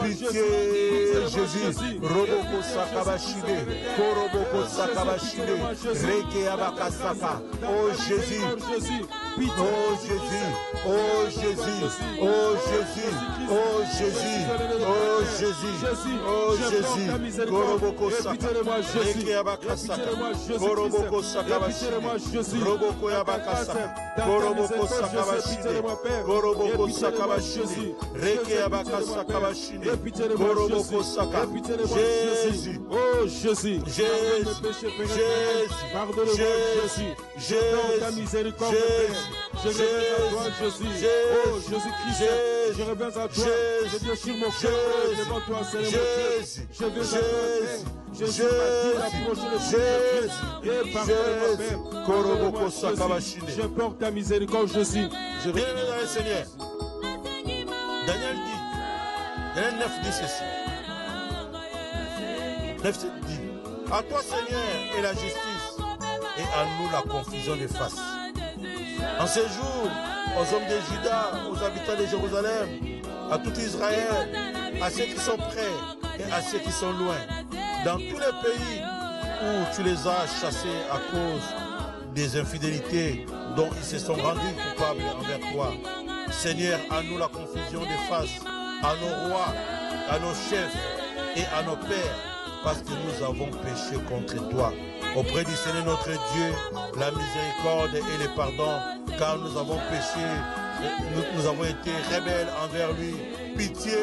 Pitié, Jésus. Roboko Sakabashide, Koroboko Sakabashide, Reke Abakasaka. Oh Jésus, oh Jésus, oh Jésus, oh Jésus, oh Jésus, oh Jésus, oh Jésus. Koroboko Sakabashide, Reke Abakasaka, Koroboko Sakabashide, Roboko Abakasaka, Koroboko Sakabashide, Koroboko Sakabashide, Reke Abakasaka. Koroboko Saka. Jésus. Oh Jésus. Jésus. Jésus. Jésus. Jésus. Ta miséricorde. Je reviens à toi, Jésus. Oh Jésus-Christ. Je reviens à toi. Je déchire mon cœur devant toi, Seigneur. Jésus. Je viens à toi. Jésus. Et pardonne-moi, Père. Koroboko Saka Bashine. J'implore ta miséricorde, Jésus. Je reviens dans le Seigneur. Daniel dit. Daniel 9 dit ceci. 9 dit, à toi Seigneur est la justice et à nous la confusion des faces. En ces jours, aux hommes de Juda, aux habitants de Jérusalem, à tout Israël, à ceux qui sont près et à ceux qui sont loin, dans tous les pays où tu les as chassés à cause des infidélités dont ils se sont rendus coupables envers toi. Seigneur, à nous la confusion des faces, à nos rois, à nos chefs et à nos pères, parce que nous avons péché contre toi. Auprès du Seigneur notre Dieu, la miséricorde et le pardon, car nous avons péché, nous avons été rebelles envers lui. Pitié,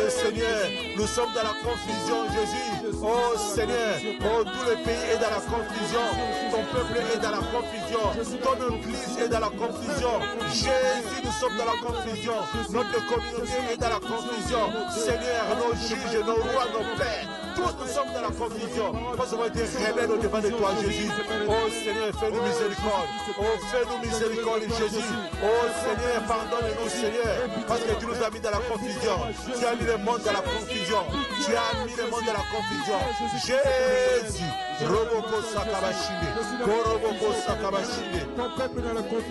Seigneur, nous sommes dans la confusion, Jésus. Oh Seigneur, oh tout le pays est dans la confusion, ton peuple est dans la confusion, ton église est dans la confusion. Jésus, nous sommes dans la confusion, notre communauté est dans la confusion. Seigneur, nos juges, nos rois, nos pères, tous nous sommes dans la confusion, parce qu'on a été rebelles au devant de toi, Jésus. Oh Seigneur, fais-nous miséricorde. Oh, fais-nous miséricorde, Jésus. Oh Seigneur, pardonne-nous, Seigneur, parce que tu nous as mis dans la confusion. Tu as mis le monde dans la confusion. Tu as mis le monde dans la confusion. Jésus. Roboko Sakabashine. Koroboko Sakabashine.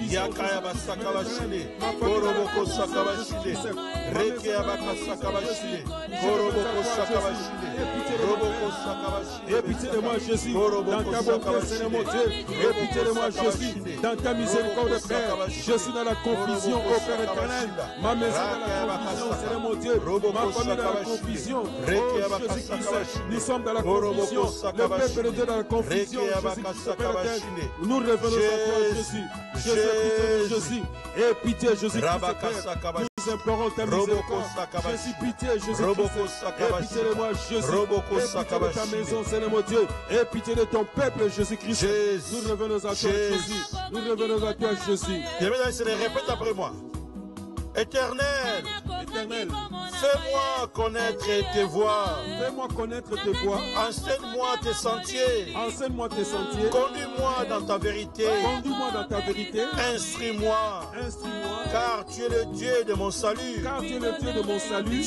Yakayaba Sakabashine. Koroboko Sakabashine. Rekeabaka Sakabashine. Koroboko Sakabashine. Roboko Sakabashine. Aie pitié de moi, Jésus, dans ta bonté, Seigneur mon Dieu. Aie pitié de moi, Jésus, dans ta miséricorde, Père. Je suis dans la confusion, ô Père éternel. Ma maison dans la confusion, Seigneur mon Dieu. Ma famille dans la confusion. Oh Jésus-Christ, nous sommes dans la confusion. Le peuple de Dieu dans la confusion. Jésus-Christ, Père éternel. Nous revenons à toi, Jésus. Jésus. Aie pitié, Jésus-Christ, Père. Nous implorons ta miséricorde. Jésus, pitié, Jésus-Christ. Aie pitié de moi, Jésus. Aie pitié de ta maison, Seigneur mon Dieu. Aie pitié de ton peuple, Jésus-Christ. Nous revenons à toi, Jésus. Nous revenons à toi, Jésus. Répète après moi. Éternel, Éternel, fais-moi connaître tes voies. Fais-moi connaître tes voies. Enseigne-moi tes sentiers. Enseigne-moi tes sentiers. Conduis-moi dans ta vérité. Conduis-moi dans ta vérité. Instruis-moi. Instruis-moi. Car tu es le Dieu de mon salut. Car tu es le Dieu de mon salut.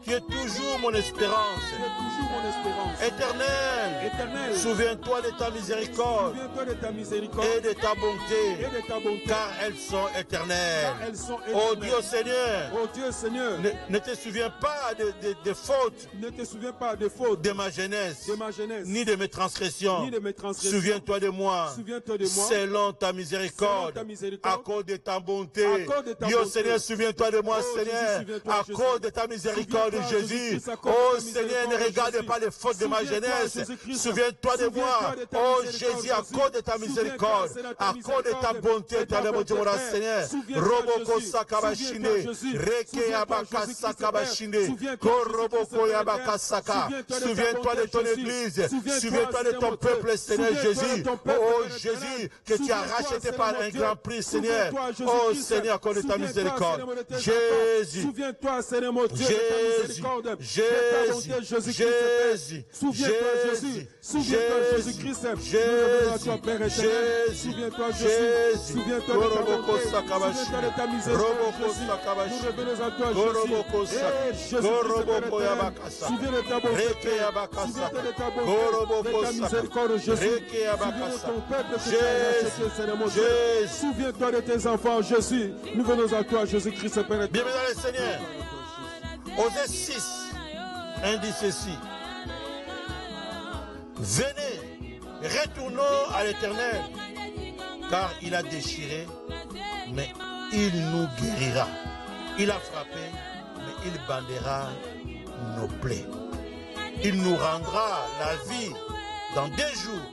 Tu es toujours mon espérance. Tu es toujours mon espérance. Éternel, Éternel, souviens-toi de ta miséricorde. Souviens-toi de ta miséricorde et de ta bonté. Et de ta bonté. Car elles sont éternelles. Car elles sont éternelles. Oh Dieu Seigneur. Oh Dieu Seigneur. Ne te souviens pas de fautes. Ne te souviens pas des fautes. De ma jeunesse. De ma jeunesse. Ni de mes transgressions. Ni de mes transgressions. Souviens-toi de moi. Souviens-toi de moi. Selon ta miséricorde. Selon ta miséricorde. À cause de ta bonté. À cause de ta Dieu bonté. Seigneur, souviens-toi de moi, oh, Seigneur. Jésus, à cause de ta miséricorde, de Jésus. Oh Seigneur, ne regarde pas les fautes de ma jeunesse. Souviens-toi de moi. Oh Jésus, à cause de ta miséricorde, à cause de ta bonté, ta bonté, mon Seigneur. Roboko Sakabashine, Reke Abaka Sakabashine, Koroboko Yabaka Saka. Souviens-toi de ton église. Souviens-toi de ton peuple, Seigneur Jésus. Oh Jésus, que tu as racheté par un grand prix, Seigneur. Oh Seigneur, à cause de ta miséricorde. Jésus. Souviens-toi, Seigneur mon Dieu, Jésus, Jésus, Jésus, souviens-toi, Jésus. Souviens-toi, Jésus-Christ. Souviens-toi, Jésus. Souviens-toi de ta bonté. Souviens-toi de ta miséricorde, Jésus. Nous revenons à toi, Jésus. Souviens de ta bonté. Souviens-toi de ta bonté, de ta miséricorde, Jésus. Souviens de ton peuple que tu as racheté, Seigneur mon Dieu. Souviens-toi de tes enfants, Jésus. Nous venons à toi, Jésus-Christ, Père. Bienvenue dans le Seigneur. Osée 6, indique ceci. Venez, retournons à l'Éternel, car il a déchiré, mais il nous guérira. Il a frappé, mais il bandera nos plaies. Il nous rendra la vie dans 2 jours.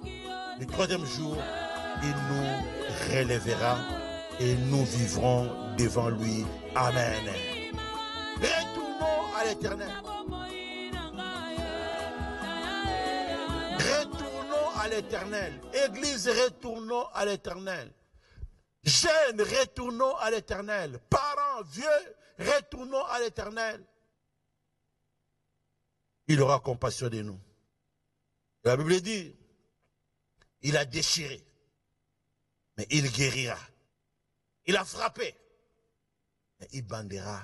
Le 3e jour, il nous relèvera et nous vivrons devant lui. Amen. Retournons à l'Éternel. Retournons à l'Éternel. Église, retournons à l'Éternel. Jeunes, retournons à l'Éternel. Parents, vieux, retournons à l'Éternel. Il aura compassion de nous. La Bible dit, il a déchiré, mais il guérira. Il a frappé, mais il bandera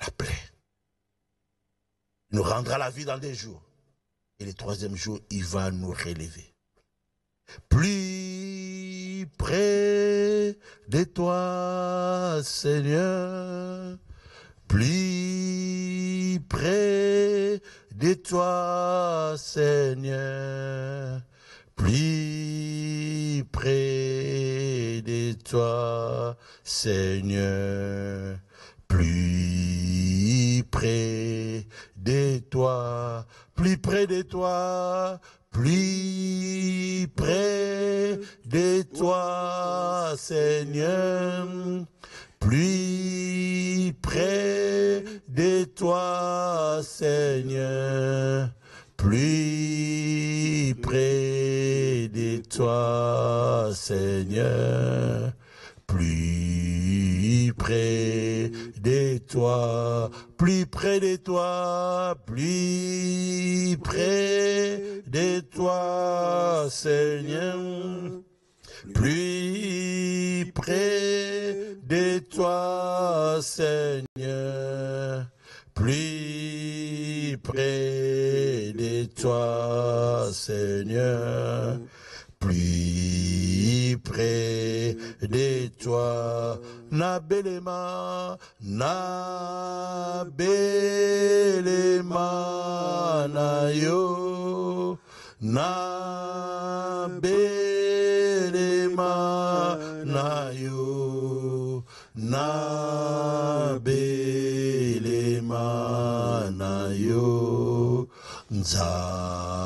la plaie. Il nous rendra la vie dans 2 jours. Et le 3e jour, il va nous relever. Plus près de toi, Seigneur, plus près de toi, Seigneur, plus près de toi, Seigneur, plus près de toi, plus près de toi, plus près de toi, Seigneur, plus près de toi, Seigneur, plus près de toi, Seigneur, plus près de toi, plus près de toi, plus près de toi, Seigneur, plus près de toi, Seigneur, plus près de toi, Seigneur, plus près de toi, Nabelema, Nabelema, Nayo, Nabelema, Nayo, Nabelema, Nayo, Nzambe,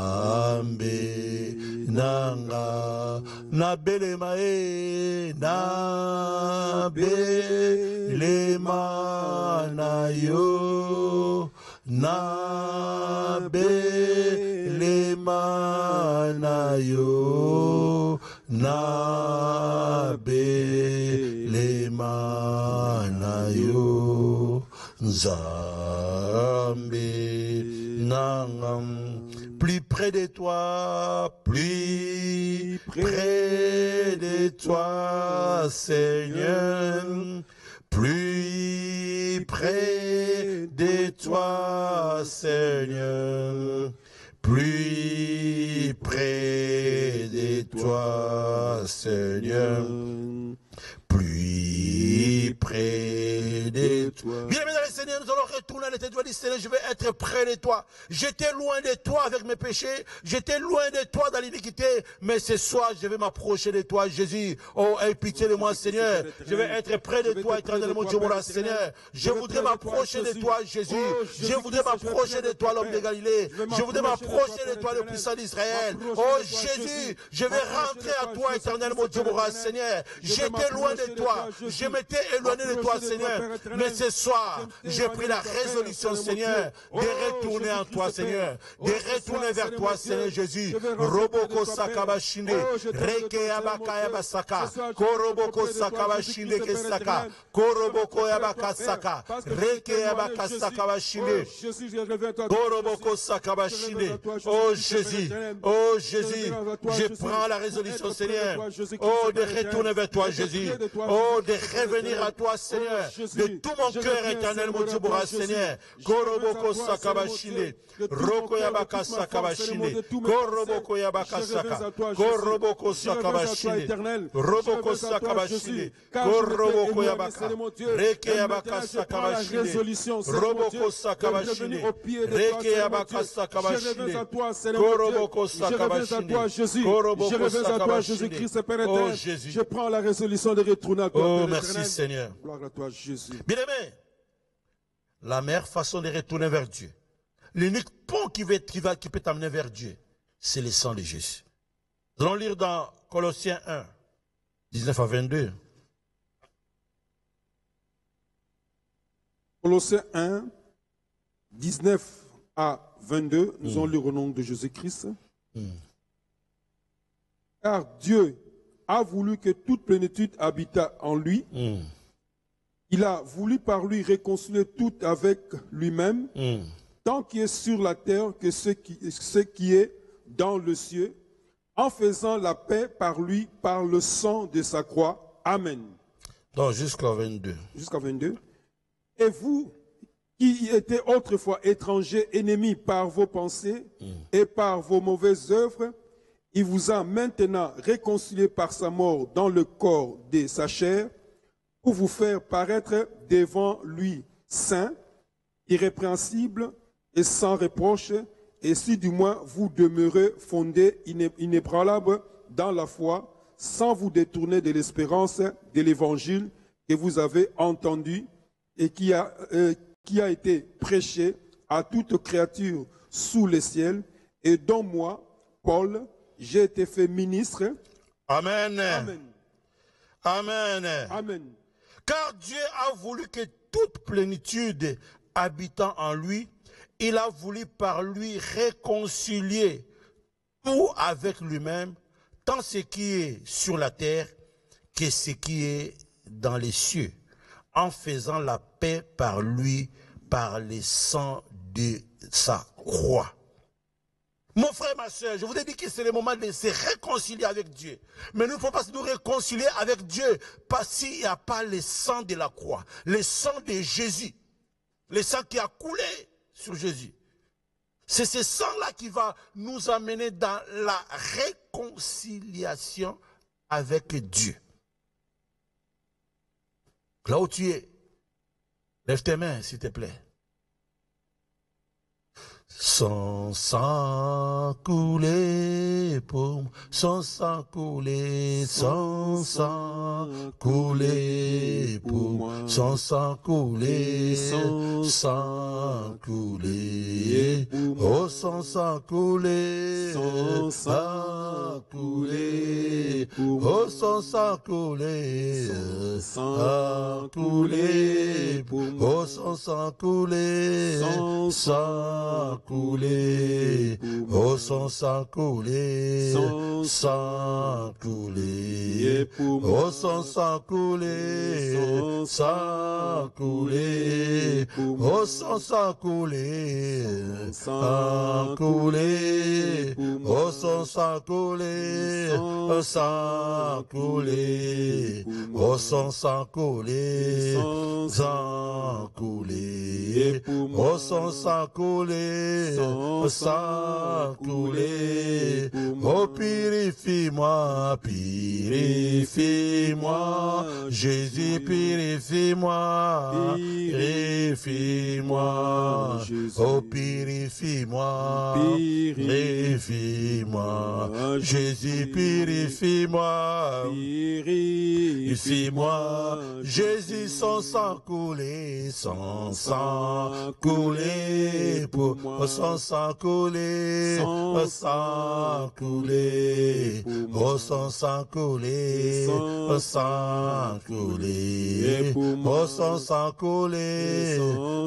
Nanga, Nabelema, Nabelema, Nayo, Nabelema, Nayo, Nabelema, Nayo, Nzambe, Nangam, plus près de toi, plus près de toi, Seigneur, plus près de toi, Seigneur, plus près de toi, Seigneur, plus près de toi. Bien-aimés dans le Seigneur, nous allons retourner à l'éternel. Tu vas dire, Seigneur, je vais être près de toi. J'étais loin de toi avec mes péchés. J'étais loin de toi dans l'iniquité. Mais ce soir, je vais m'approcher de toi, Jésus. Oh, aie pitié de moi, Seigneur. Je vais être près de toi, éternel, mon Dieu, mon Seigneur. Je voudrais m'approcher de toi, Jésus. Je voudrais m'approcher de toi, l'homme de Galilée. Je voudrais m'approcher de toi, le puissant d'Israël. Oh, Jésus, je vais rentrer à toi, éternel, mon Dieu, mon Seigneur. J'étais loin de toi. Je m'étais éloigné de toi, Seigneur. Mais ce soir, j'ai pris la résolution, Seigneur, de retourner en toi, Seigneur. De retourner vers toi, Seigneur Jésus. Roboko sakabashinde. Reke yabaka yabasaka. Koroboko sakabashinde kesaka. Koroboko yabaka saka. Reke yabaka sakabashinde. Koroboko sakabashinde. Oh Jésus, oh Jésus, je prends la résolution, Seigneur. Oh, de retourner vers toi, Jésus. Oh, de revenir à toi, Seigneur. De tout mon cœur, éternel, mon Dieu, Boura, Seigneur. Koroboko sakabashinde. Roko yabaka sakabashinde. Koroboko yabaka saka. Koroboko sakabashinde. Roboko sakabashinde. Koroboko yabaka. Reke yabaka sakabashinde. Roboko sakabashinde. Reke yabaka sakabashinde. Koroboko sakabashinde. Koroboko sakabashinde. Oh Jésus. Je prends la résolution de retourner à toi. Oh merci Seigneur. Gloire à toi, Jésus. Bien-aimé, la meilleure façon de retourner vers Dieu, l'unique pont qui peut t'amener vers Dieu, c'est le sang de Jésus. Nous allons lire dans Colossiens 1, 19 à 22. Colossiens 1, 19 à 22, nous allons lire au nom de Jésus-Christ. Car Dieu a voulu que toute plénitude habitât en lui. Il a voulu par lui réconcilier tout avec lui-même, tant qui est sur la terre que ce qui est dans le ciel, en faisant la paix par lui, par le sang de sa croix. Amen. Donc jusqu'à 22. Jusqu'à 22. Et vous, qui étiez autrefois étrangers, ennemis par vos pensées et par vos mauvaises œuvres, il vous a maintenant réconcilié par sa mort dans le corps de sa chair, pour vous faire paraître devant lui saint, irrépréhensible et sans reproche, et si du moins vous demeurez fondés, inébranlables dans la foi, sans vous détourner de l'espérance de l'évangile que vous avez entendu et qui a été prêché à toute créature sous le ciel, et dont moi, Paul, j'ai été fait ministre. Amen. Amen. Amen. Amen. Car Dieu a voulu que toute plénitude habitant en lui, il a voulu par lui réconcilier tout avec lui-même, tant ce qui est sur la terre que ce qui est dans les cieux, en faisant la paix par lui, par le sang de sa croix. Mon frère, ma soeur, je vous ai dit que c'est le moment de se réconcilier avec Dieu. Mais nous ne faut pas nous réconcilier avec Dieu parce qu'il n'y a pas le sang de la croix, le sang de Jésus, le sang qui a coulé sur Jésus. C'est ce sang-là qui va nous amener dans la réconciliation avec Dieu. Là où tu es, lève tes mains, s'il te plaît. Son sang coulé pour moi, son sang coulé, son sang coulé pour moi, son sang coulé, son sang coulé, oh son sang coulé, son sang coulé, oh son sang coulé, sang coulé, oh son sang coulé, son sang coulé, oh son sang coulé, sang coulé, oh son sang coulé, sang coulé, oh son sang coulé, sang coulé, oh son sang coulé, sang coulé, oh son sang coulé, sang coulé, oh son sang coulé, sang coulé, oh purifie-moi, purifie-moi, Jésus purifie Purifie-moi, purifie-moi, oh purifie-moi, purifie-moi, Jésus purifie-moi, purifie-moi, Jésus son sang coulé, son sang coulé, pour son sang coulé, sang coulé, oh son sang coulé, sang coulé, oh son sang coulé,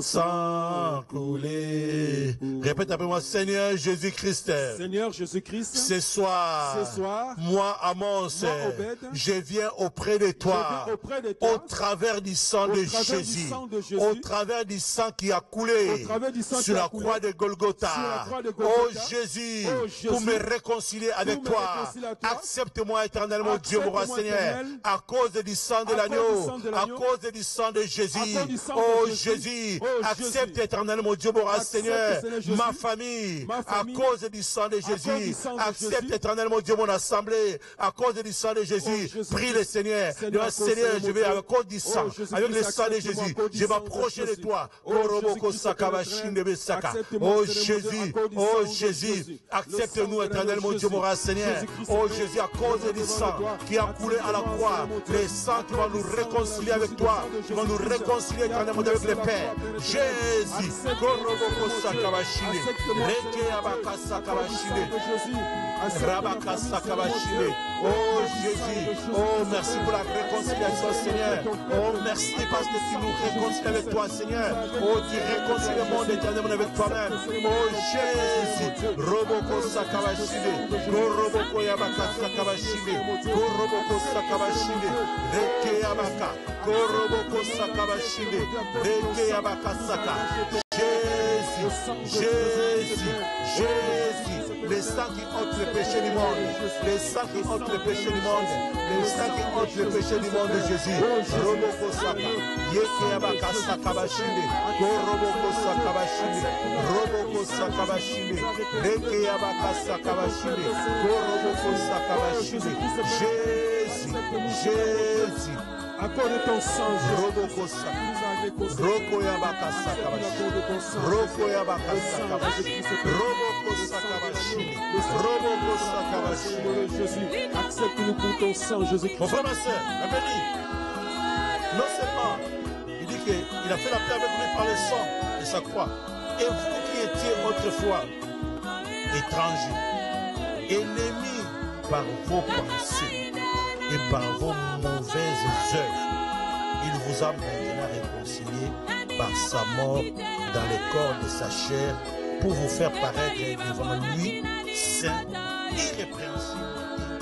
sang coulé. Répète après moi, Seigneur Jésus-Christ. Seigneur Jésus-Christ, Ce soir, moi Amos, je viens auprès de toi, au travers du sang de Jésus, au travers du sang qui a coulé sur la croix de Golgotha. Oh Jésus, pour me réconcilier avec toi, accepte-moi éternellement Dieu mon roi Seigneur, à cause du sang de l'agneau, à cause du sang de Jésus. Oh Jésus, accepte éternellement Dieu mon roi Seigneur, ma famille, à cause du sang de Jésus. Accepte éternellement Dieu mon assemblée, à cause du sang de Jésus. Prie le Seigneur. Seigneur, je vais à cause du sang, avec le sang de Jésus, je m'approcher de toi. Oh Jésus, accepte-nous éternellement Dieu mon roi Seigneur. Oh Jésus, à cause du sang qui a coulé à la croix, le sang qui va nous réconcilier avec toi, qui va nous réconcilier éternellement avec le Père. Jésus, oh Jésus, oh merci pour la réconciliation Seigneur. Oh merci parce que tu nous réconcilies avec toi Seigneur. Oh tu réconcilies le monde éternellement avec toi-même. Oh Jésus, Roboko Sakabashile, Goroboko Yabaka Sakabashile, Goroboko Sakabashile, Reke Yabaka, Goroboko Sakabashile, Reke Yabaka Saka. Jésus, le sang qui ôte le péché du monde, le sang qui ôte le péché du monde, le sang qui ôte le péché du monde de Jésus. Roboko Saka, Yeke Yabaka Sakabashile, Goroboko Sakabashile, Roboko Sakabashile, Reke Yabaka Sakabashile, Goroboko Sakabashile. Jésus, accorde ton sang, Roboko Saka. Roko Yabaka Sakabashi, Roko Yabaka Sakabashi, Roboko Sakabashi, Roboko Sakabashi. Jésus, accepte-nous pour ton sang, Jésus. Mon frère, ma soeur, Amélie, non seulement il dit qu'il a fait la paix avec lui par le sang de sa croix, et vous qui étiez autrefois étrangers, ennemis par vos pensées et par vos mauvaises œuvres, il vous a maintenant réconcilié par sa mort dans le corps de sa chair pour vous faire paraître devant lui saint, irrépréhensible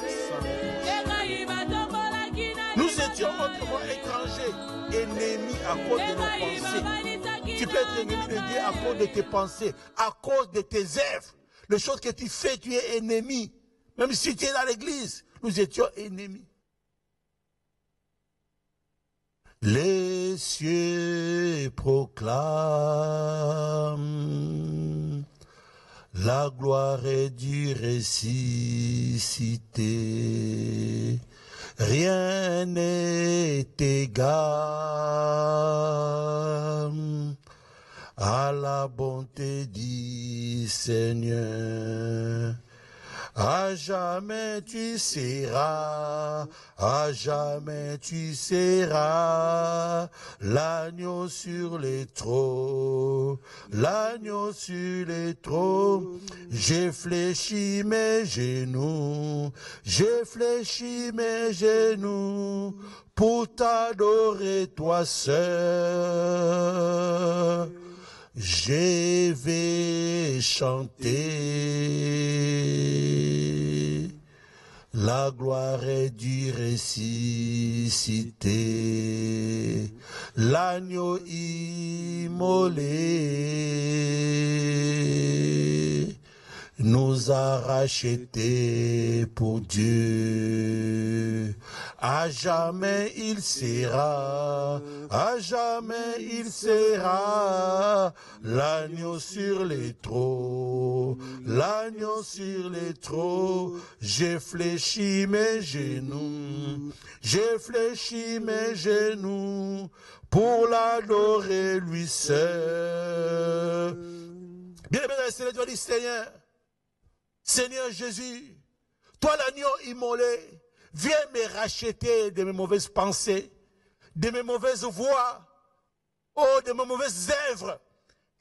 et sans reproche. Nous étions autrefois étrangers, ennemis à cause de nos pensées. Tu peux être ennemi de Dieu à cause de tes pensées, à cause de tes œuvres. Les choses que tu fais, tu es ennemi. Même si tu es dans l'église, nous étions ennemis. Les cieux proclament la gloire du ressuscité. Rien n'est égal à la bonté du Seigneur. À jamais tu seras, à jamais tu seras l'agneau sur les trônes, l'agneau sur les trônes. J'ai fléchi mes genoux, j'ai fléchi mes genoux pour t'adorer toi seul. Je vais chanter la gloire du ressuscité, l'agneau immolé. nous a rachetés pour Dieu. À jamais il sera, à jamais il sera l'agneau sur les trônes, l'agneau sur les trônes. J'ai fléchi mes genoux, j'ai fléchi mes genoux pour l'adorer lui seul. Bien aimé, le Seigneur dit, Seigneur Jésus, toi l'agneau immolé, viens me racheter de mes mauvaises pensées, de mes mauvaises voies, oh, de mes mauvaises œuvres.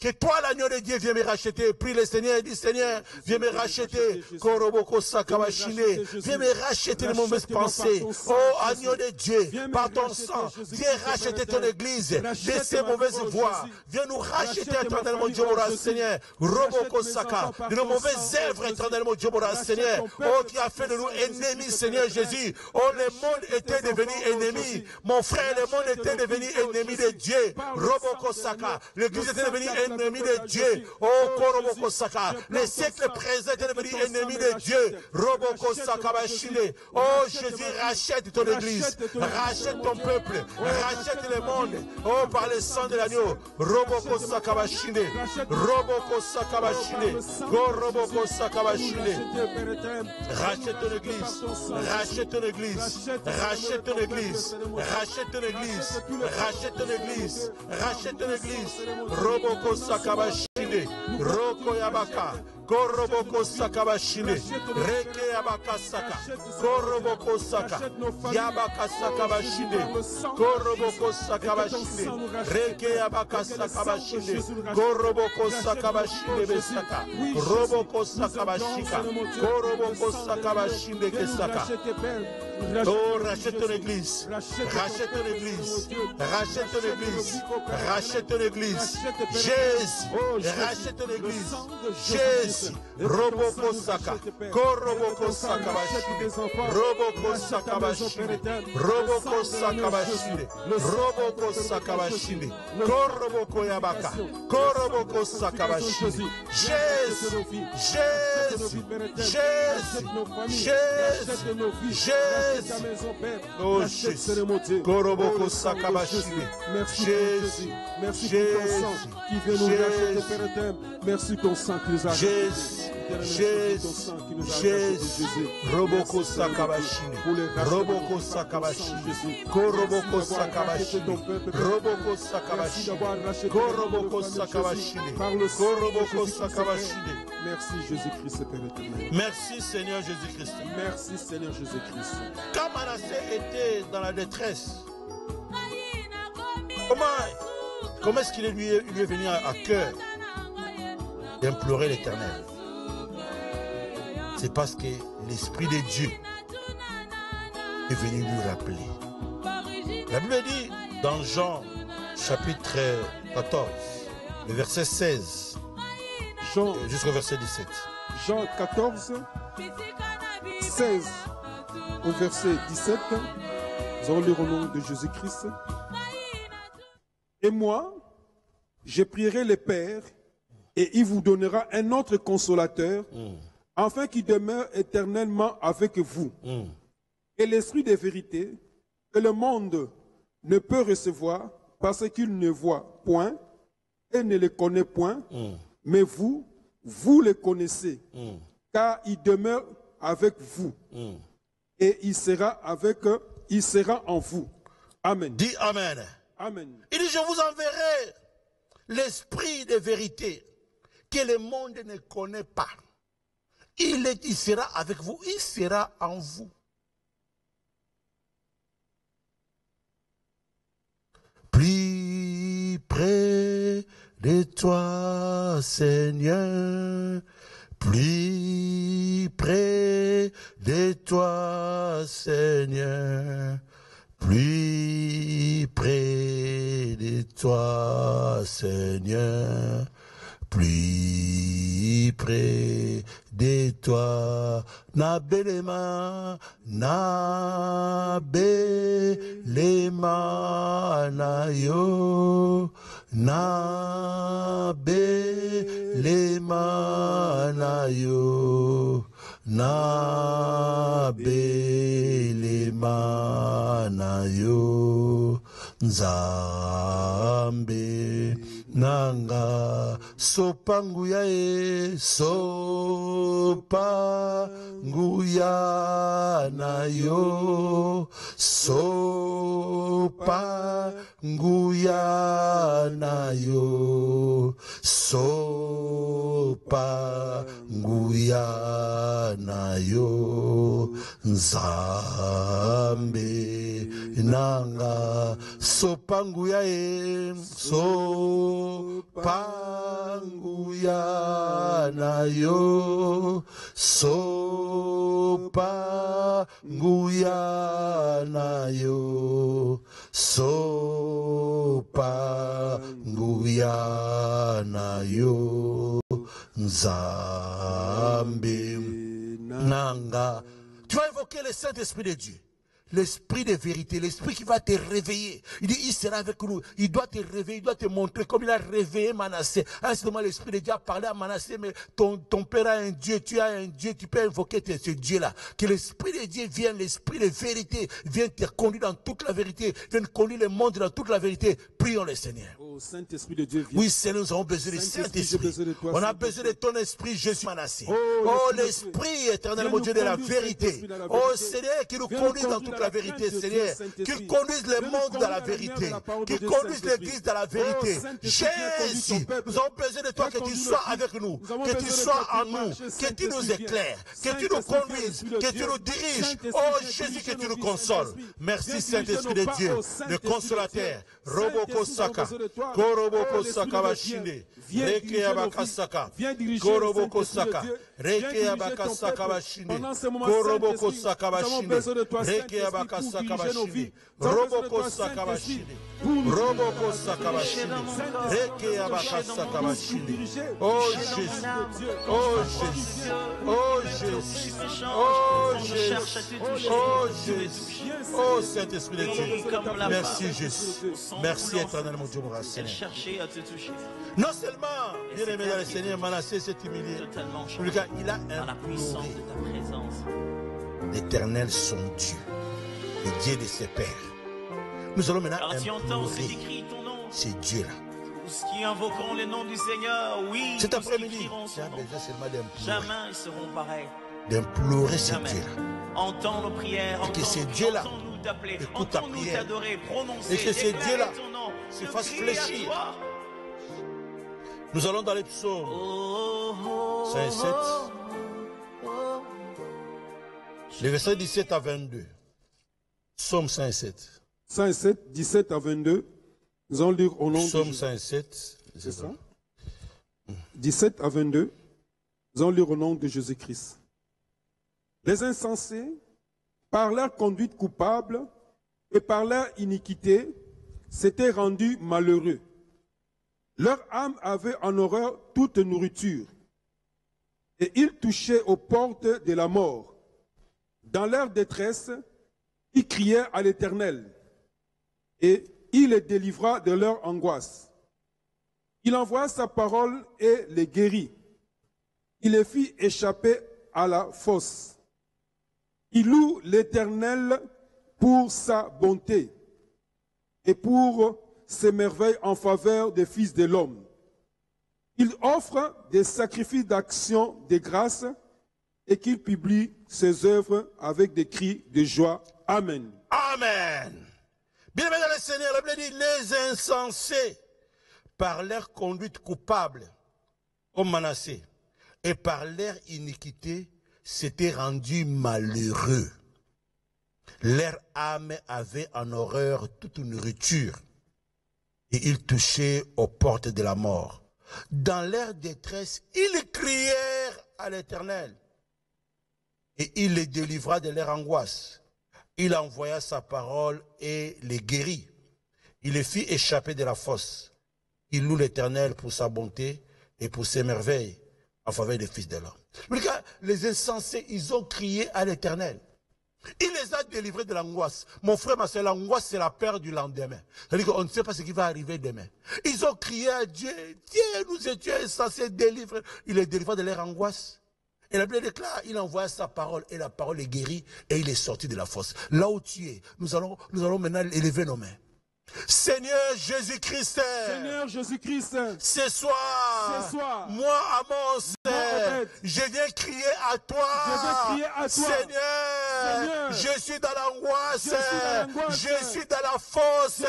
Que toi, l'agneau de Dieu, viens me racheter. Prie le Seigneur et dis, Seigneur, viens me racheter. Koroboko Sakabashine. Viens me racheter les mauvaises pensées. Oh, agneau de Dieu, par ton sang, viens racheter ton église de ces mauvaises voies. Viens nous racheter éternellement, Dieu, Seigneur. Roboko Saka, de nos mauvaises œuvres, éternellement, Dieu, Seigneur. Oh, qui a fait de nous ennemis, Seigneur Jésus. Oh, le monde était devenu ennemi. Mon frère, le monde était devenu ennemi de Dieu. Roboko Saka. L'église était devenue ennemi de Dieu. Oh, Koroboko Saka. Les siècles présents étaient devenus ennemis de Dieu. Roboko Saka Bashine. Oh, Jésus, rachète ton église. Rachète ton peuple. Rachète le monde. Oh, par le sang de l'agneau. Roboko Saka Bashine. Roboko Saka Bashine. Koroboko Saka Bashine. Rachète ton église. Rachète ton église. Rachète ton église. Rachète ton église. Rachète ton église. Rachète ton église. Roboko Sakabashine, Roko Yabaka, Koroboko Sakabashine, Reke Yabaka Saka, Koroboko Saka, Yabaka Sakabashine, Koroboko Sakabashine, Reke Yabaka Sakabashine, Koroboko Sakabashine Besaka, Roboko Sakabashika, Koroboko Sakabashine Kesaka. Oh, rachète ton église, rachète ton église, rachète ton église, rachète ton église. Jésus, rachète ton église. Jésus, Roboko Saka, Koroboko Sakabashine, Roboko Sakabashine, Roboko Sakabashine, Roboko Sakabashine, Koroboko Yabaka, Koroboko Sakabashine. Jésus, Jésus, Jésus, Jésus, Jésus. Oh Jésus, Koroboko Sakabashine. Jésus, merci pour ton sang qui vient nous racheter, Père éternel. Merci ton sang qui nous a rachetés. Jésus, Jésus, Roboko Sakabashine, Roboko Sakabashine, Koroboko Sakabashine, Roboko Sakabashine, Koroboko Sakabashine, Koroboko Sakabashine. Merci Jésus-Christ, Père éternel. Merci Seigneur Jésus-Christ. Merci Seigneur Jésus-Christ. Quand Manassé était dans la détresse, comment est-ce qu'il lui est venu à cœur d'implorer l'Éternel? C'est parce que l'Esprit de Dieu est venu lui rappeler. La Bible dit dans Jean chapitre 14, le verset 16 jusqu'au verset 17. Jean 14, 16 au verset 17. Nous allons lire au nom de Jésus-Christ. Et moi, je prierai le Père et il vous donnera un autre consolateur afin qu'il demeure éternellement avec vous. Et l'Esprit de vérité que le monde ne peut recevoir parce qu'il ne voit point et ne le connaît point, mais vous le connaissez, car il demeure avec vous et il sera en vous. Amen. Dis Amen. Amen. Il dit, je vous enverrai l'Esprit de vérité que le monde ne connaît pas. Il sera avec vous, il sera en vous. Plus près de toi, Seigneur, plus près de toi, Seigneur, plus près de toi, Seigneur, plus près de toi. Nabelema, Nabelema, Nayo, na belema na yo, na belema na yo, Nzambe nanga sopanguya e sopanguya na yo, sopanguya na yo, sopanguya na yo, Nzambe nanga sopanguya e sopanguya na yo, sopanguya na yo, sopanguya na yo, Nzambe nanga. Tu vas invoquer le Saint-Esprit de Dieu. L'esprit de vérité, l'esprit qui va te réveiller. Il dit, il sera avec nous. Il doit te réveiller, il doit te montrer comme il a réveillé Manassé. Incidemment, l'esprit de Dieu a parlé à Manassé, mais ton père a un Dieu, tu as un Dieu, tu peux invoquer ce Dieu-là. Que l'esprit de Dieu vienne, l'esprit de vérité, vienne te conduire dans toute la vérité, vienne conduire le monde dans toute la vérité. Prions le Seigneur. Oh, Saint-Esprit de Dieu, viens. Oui, Seigneur, nous avons besoin du Saint-Esprit. On a besoin de ton esprit, Jésus Manassé. Oh, l'esprit éternel, mon Dieu, de la vérité. Oh, Seigneur, qui nous conduit dans toute la vérité, Seigneur. Qui conduise le monde dans la vérité. Qui conduise l'église dans la vérité. Jésus, nous avons besoin de toi, que tu sois avec nous. Que tu sois en nous. Que tu nous éclaires. Que tu nous conduises. Que tu nous diriges. Oh, Jésus, que tu nous consoles. Merci, Saint-Esprit de Dieu, le consolateur. Roboko Saka. Koroboko Saka Bashinde. Reke Abaka Saka. Koroboko Saka. Reke Abaka Saka Bashinde. Koroboko Saka Bashinde. Reke Abaka Saka Bashinde. Roboko Saka Bashinde. Roboko Saka Bashinde. Reke Abaka Saka Bashinde. Oh Jésus. Oh Jésus. Oh Jésus. Oh Jésus. Oh Jésus. Oh Saint-Esprit de Dieu. Merci Jésus. Merci éternel mon Dieu, mon Seigneur. Non seulement, bien aimé dans le Seigneur, Manassé s'est humilié. Il a imploré l'Éternel son Dieu, le Dieu de ses pères. Nous allons maintenant implorer ces dieux-là. Tous qui invoqueront le nom du Seigneur, oui, cet après-midi, tu as besoin seulement d'implorer. Jamais ils seront pareils. D'implorer ces dieux-là. Entends nos prières, et que ces dieux-là écoute ta prière, et que ces dieux-là se fassent fléchir. Nous allons dans les psaumes 107, les versets 17 à 22. Psaume 107. 107, 17 à 22. Nous allons lire au nom Psaume de 107, c'est ça. 17 à 22. Nous allons lire au nom de Jésus-Christ. Les insensés, par leur conduite coupable et par leur iniquité, s'étaient rendus malheureux. Leur âme avait en horreur toute nourriture, et ils touchaient aux portes de la mort. Dans leur détresse, ils criaient à l'Éternel, et il les délivra de leur angoisse. Il envoya sa parole et les guérit. Il les fit échapper à la fosse. Il loue l'Éternel pour sa bonté et pour ses merveilles en faveur des fils de l'homme. Il offre des sacrifices d'action de grâce et qu'il publie ses œuvres avec des cris de joie. Amen. Amen. Bien-aimé dans le Seigneur, la Bible dit, les insensés, par leur conduite coupable, comme Manassé, et par leur iniquité, s'étaient rendus malheureux. Leur âme avait en horreur toute nourriture, et ils touchaient aux portes de la mort. Dans leur détresse, ils crièrent à l'Éternel, et il les délivra de leur angoisse. Il envoya sa parole et les guérit. Il les fit échapper de la fosse. Il loue l'Éternel pour sa bonté et pour ses merveilles en faveur des fils de l'homme. Les insensés, ils ont crié à l'Éternel. Il les a délivrés de l'angoisse. Mon frère, ma soeur, l'angoisse, c'est la peur du lendemain. C'est-à-dire qu'on ne sait pas ce qui va arriver demain. Ils ont crié à Dieu, Dieu, nous étions censés délivrer. Il les délivre de leur angoisse. Et la Bible déclare, il envoie sa parole, et la parole est guérie, et il est sorti de la fosse. Là où tu es, nous allons maintenant élever nos mains. Seigneur Jésus-Christ, ce soir, moi Amos, je viens crier à toi, Seigneur, je suis dans l'angoisse, je suis dans la fosse,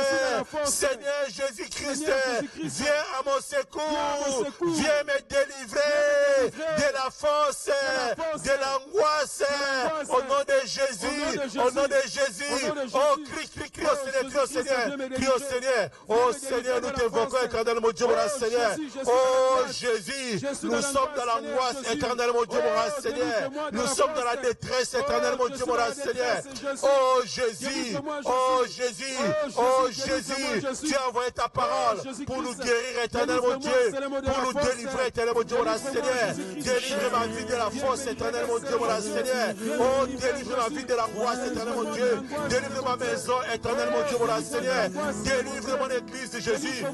Seigneur Jésus-Christ, viens à mon secours, viens me délivrer de la fosse, de l'angoisse, au nom de Jésus, au nom de Jésus, oh, crie au Seigneur, crie au Seigneur, oh Seigneur, nous t'évoquons éternellement, Dieu mon Seigneur, oh Jésus, nous sommes dans l'angoisse éternellement, Dieu mon Seigneur, nous sommes dans la détresse éternellement, Dieu mon Seigneur, oh Jésus, oh Jésus, oh Jésus, tu as envoyé ta parole pour nous guérir éternellement, Dieu, pour nous délivrer éternellement, Dieu mon Seigneur, délivre ma vie de la force éternellement, Dieu mon Seigneur, oh délivre ma vie de l'angoisse éternellement, Dieu, délivre ma maison éternellement, Dieu mon Seigneur, délivre mon église de Jésus,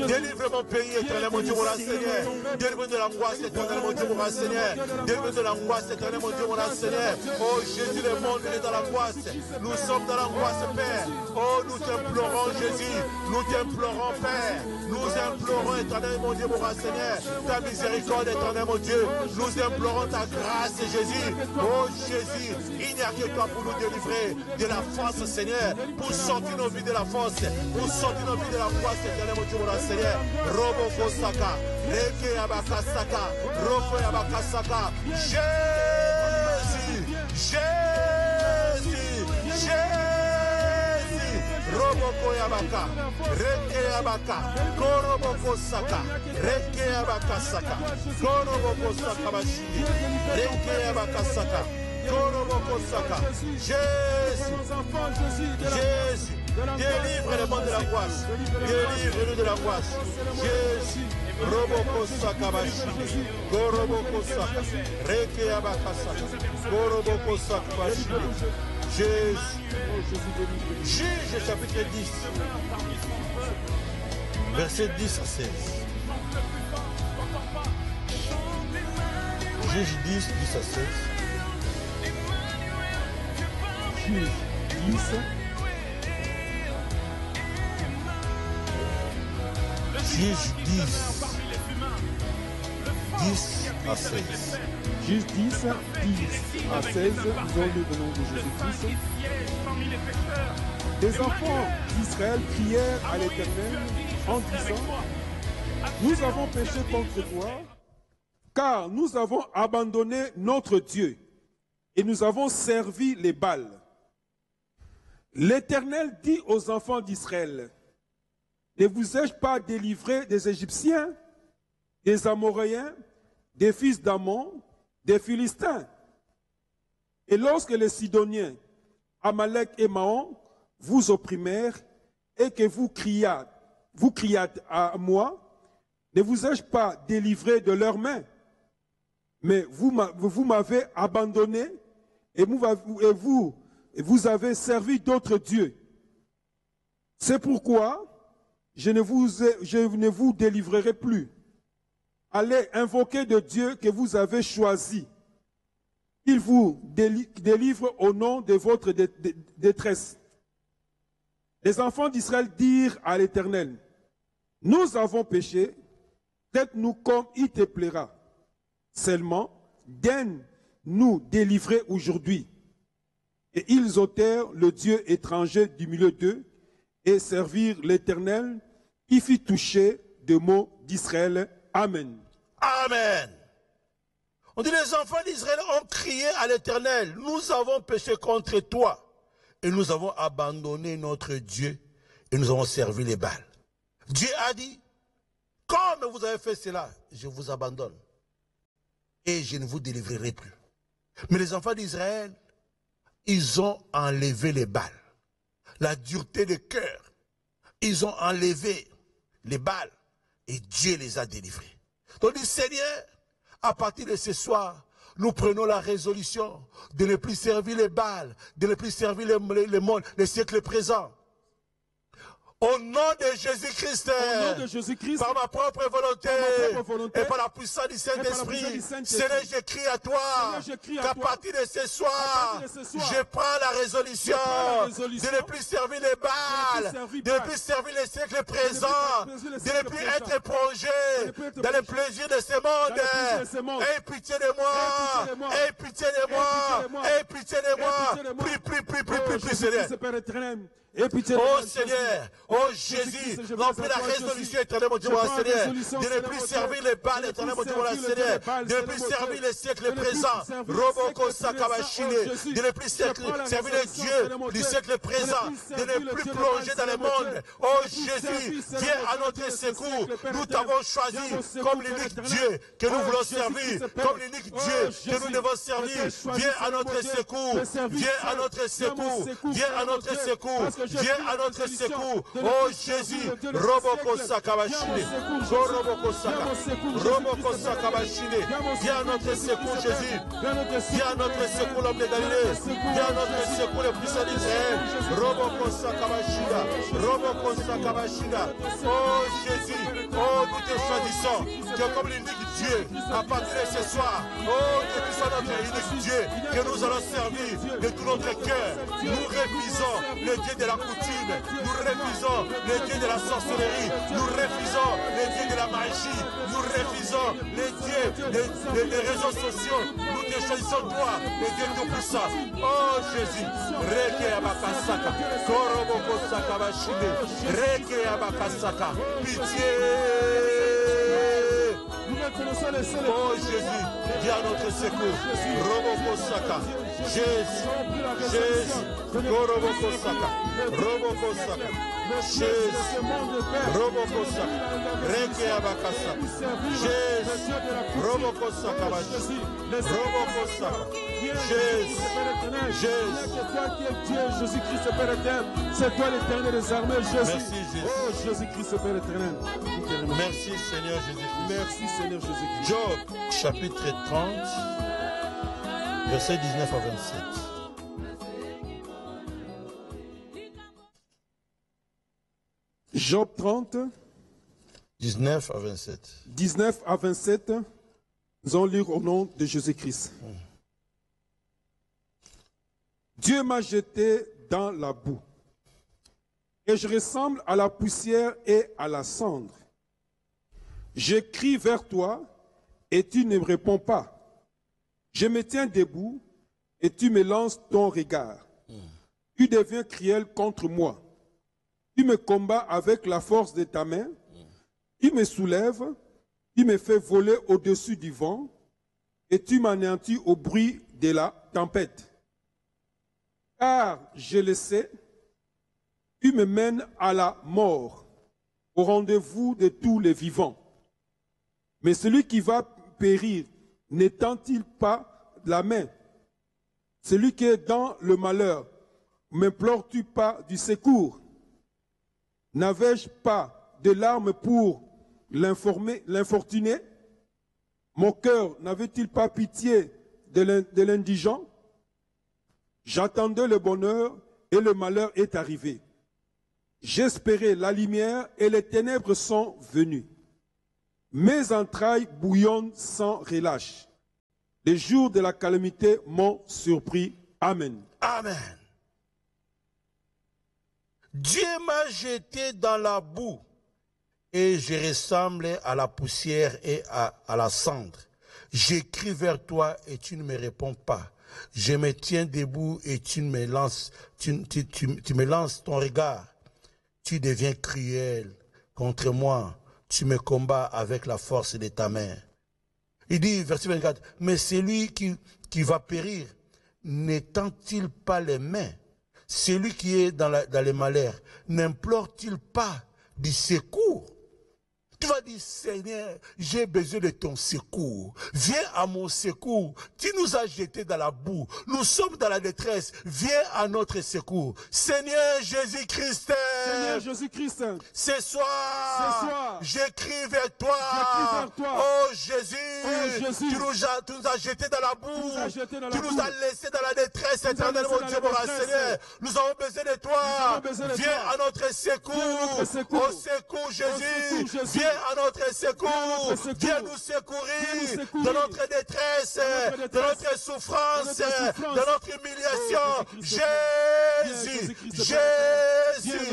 délivre mon pays éternellement, Dieu mon Seigneur, délivre de l'angoisse éternellement, Dieu mon Seigneur, délivre de l'angoisse éternellement, Dieu mon Seigneur, oh Jésus, le monde est dans l'angoisse, nous sommes dans l'angoisse, Père, oh nous t'implorons Jésus, nous t'implorons Père, nous implorons éternellement, Dieu mon Seigneur, ta miséricorde éternellement, Dieu, nous implorons ta grâce Jésus, oh Jésus, il n'y a que toi pour nous délivrer de la force Seigneur, pour sortir nos vies de la force, pour sortir nos vies de la force éternellement, Dieu mon Seigneur, Robo Kosaka, Reke Abakasaka, Roko Abakasaka, Jésus, Jésus, Jésus, Roboko Yabaka, Reke Yabaka, Koroboko Saka, Reke Yabaka Saka, Koroboko Saka Bashi, Reke Yabaka Saka, Koroboko Saka, Jésus, Jésus, délivre le monde de l'angoisse, délivre-nous de l'angoisse, Jésus. Roboko Sakabashi, Goroboko Saka, Reke Abakasa, Goroboko Sakabashi, Jésus, Juge chapitre 10, verset 10 à 16. Juge 10, 10 à 16. Juge 10. Juge 10, 10 à 16. Juge 10, 10 à 16, nous allons lire au nom de Jésus-Christ. Les enfants d'Israël crièrent à l'Éternel en disant, nous avons péché contre toi, car nous avons abandonné notre Dieu et nous avons servi les Baals. L'Éternel dit aux enfants d'Israël, ne vous ai-je pas délivré des Égyptiens, des Amoréens, des fils d'Ammon, des Philistins? Et lorsque les Sidoniens, Amalek et Maon, vous opprimèrent et que vous criâtes à moi, ne vous ai-je pas délivré de leurs mains? Mais vous m'avez abandonné et vous avez servi d'autres dieux. C'est pourquoi je ne vous délivrerai plus. Allez invoquer de Dieu que vous avez choisi. Il vous délivre au nom de votre détresse. Les enfants d'Israël dirent à l'Éternel, nous avons péché, traite-nous comme il te plaira. Seulement, daigne-nous délivrer aujourd'hui. Et ils ôtèrent le Dieu étranger du milieu d'eux et servirent l'Éternel qui fit toucher des maux d'Israël. Amen. Amen. On dit les enfants d'Israël ont crié à l'Éternel, nous avons péché contre toi et nous avons abandonné notre Dieu et nous avons servi les Baals. Dieu a dit, comme vous avez fait cela, je vous abandonne et je ne vous délivrerai plus. Mais les enfants d'Israël, ils ont enlevé les Baals. La dureté de cœur, ils ont enlevé les Baals et Dieu les a délivrés. Donc, Seigneur, à partir de ce soir, nous prenons la résolution de ne plus servir les Baals, de ne plus servir les mondes, les siècles présents. Au nom de Jésus-Christ, par ma propre volonté, et par la puissance du Saint-Esprit, Seigneur, j'écris à toi qu'à partir de ce soir, je prends la résolution de ne plus servir les Baals, de ne plus servir les siècles présents, de ne plus être plongé dans les plaisirs de ce monde. Aie pitié de moi, aie pitié de moi, aie pitié de moi. Prie, Seigneur. Oh Seigneur, oh Jésus, remplis la résolution éternelle, mon Dieu, mon Seigneur, de ne plus servir les Baals, éternel, mon Dieu, mon Seigneur, de ne plus servir les siècles présents, Roboko Sakabashine, de ne plus servir les dieux du siècle présent, de ne plus plonger dans le monde. Oh Jésus, viens à notre secours. Nous t'avons choisi comme l'unique Dieu que nous voulons servir, comme l'unique Dieu que nous devons servir. Viens à notre secours, viens à notre secours, viens à notre secours. Viens à notre secours, oh Jésus, Roboko Sakabashine, Roboko Sakabashine, viens à notre secours, Jésus, viens à notre secours, l'homme de Galilée, viens à notre secours, le puissant d'Israël, Roboko Sakabashine, oh Jésus, oh nous te choisissons, que comme l'unique Dieu, à partir de ce soir, oh que tu sois notre unique Dieu, que nous allons servir de tout notre cœur, nous refusons le Dieu de la coutume, nous refusons les dieux de la sorcellerie, nous refusons les dieux de la magie, nous refusons les dieux des réseaux sociaux, nous te choisissons toi, les dieux tout-puissants. Oh Jésus, Reke Abakasaka, Koroboko Sakabashine, Reke Abakasaka, pitié. Oh Jésus, viens à notre secours. Roboko Saka. Jésus. Roboko Saka. Roboko Saka. Jésus. Roboko Saka. Reke Abakasa. Jésus. Roboko Saka. Roboko Saka. Jésus. Jésus-Christ, Père éternel. C'est toi l'éternel des armées, Jésus. Merci Jésus. Oh Jésus-Christ, Père éternel. Merci Seigneur Jésus-Christ. Merci Seigneur Jésus-Christ. Job, chapitre 30, versets 19 à 27. Job 30, 19 à 27. 19 à 27, nous allons lire au nom de Jésus-Christ. Dieu m'a jeté dans la boue, et je ressemble à la poussière et à la cendre. Je crie vers toi, et tu ne me réponds pas. Je me tiens debout, et tu me lances ton regard. Tu deviens cruel contre moi. Tu me combats avec la force de ta main. Tu me soulèves, tu me fais voler au-dessus du vent, et tu m'anéantis au bruit de la tempête. Car je le sais, tu me mènes à la mort, au rendez-vous de tous les vivants. Mais celui qui va périr, n'étend-il pas la main? Celui qui est dans le malheur, m'implores-tu pas du secours? N'avais-je pas de larmes pour l'infortuné? Mon cœur n'avait-il pas pitié de l'indigent? J'attendais le bonheur et le malheur est arrivé. J'espérais la lumière et les ténèbres sont venues. Mes entrailles bouillonnent sans relâche. Les jours de la calamité m'ont surpris. Amen. Amen. Dieu m'a jeté dans la boue et je ressemblais à la poussière et à la cendre. J'écris vers toi et tu ne me réponds pas. Je me tiens debout et tu me lances ton regard. Tu deviens cruel contre moi. Tu me combats avec la force de ta main. Il dit, verset 24, mais celui qui va périr, n'étend-il pas les mains? Celui qui est dans les malheurs, n'implore-t-il pas du secours? Tu vas dire, Seigneur, j'ai besoin de ton secours. Viens à mon secours. Tu nous as jetés dans la boue. Nous sommes dans la détresse. Viens à notre secours. Seigneur Jésus-Christ, Seigneur Jésus-Christ, ce soir, j'écris vers toi. Oh Jésus, tu nous as jetés dans la boue. Tu nous as laissés dans la détresse éternelle, mon Dieu, mon Seigneur. Nous avons besoin de toi. Viens à notre secours. Au secours, Jésus. Viens à notre secours. Viens nous secourir dans notre détresse, dans notre souffrance, dans notre humiliation. Jésus, Jésus, Jésus,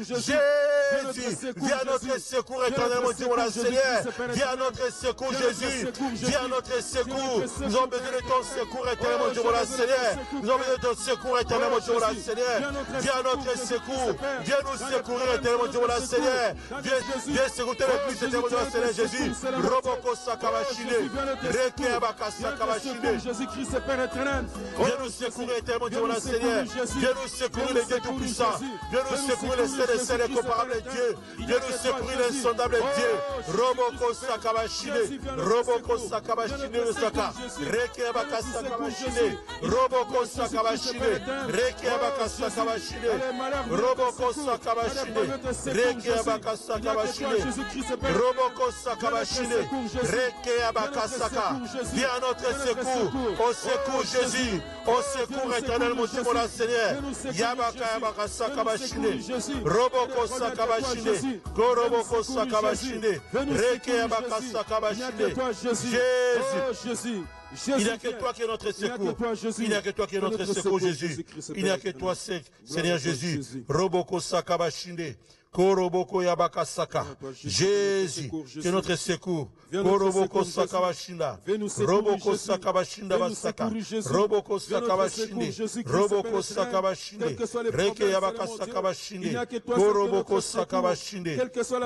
Jésus, viens à notre secours éternel, mon Dieu, mon Seigneur. Viens à notre secours, Jésus. Viens à notre secours. Nous avons besoin de ton secours éternel, mon Dieu, mon Seigneur. Nous avons besoin de ton secours éternel, mon Dieu, mon Seigneur. Viens à notre secours. Viens nous secourir éternel, mon Dieu, mon Seigneur. Viens secourir le plus éternel, mon Dieu, mon Seigneur, Jésus. Roboko Sakabashine. Reke Abakasa Kabashine. Jésus-Christ, Père éternel. Viens nous secourir éternel, mon Dieu, mon Seigneur. Viens nous secourir les dieux tout-puissants. Viens nous secourir les saints et saints incomparables Dieu. Viens nous secourir l'insondable Dieu. Roboko Sakabashine. Roboko Sakabashine le Saka. Reke Abakasa Kabashine. Roboko Sakabashine. Reke Abakasa Kabashine. Roboko Sakabashine. Reke Abakasa Kabashine. Roboko Sakabashine. Reke Abakasaka. Viens à notre secours. Au secours Jésus. Au secours éternel mon Dieu mon Seigneur. Yabaka Abakasa Kabashine. Roboko Sakabashine. Goroboko Sakabashine. Reke Abakasa Kabashine. Jésus. Il n'y a que toi qui es notre secours. Il n'y a que toi qui es notre secours, Jésus. Il n'y a que toi, Seigneur Jésus. Roboko Sakabashinde. Koroboko Yabakasaka. Jésus, tu es notre secours. Koroboko Sakabashinda. Roboko Sakabashinda Basaka. Roboko Sakabashinde. Roboko Sakabashinde. Reke Yabakasakabashinde. Koroboko Sakabashinde.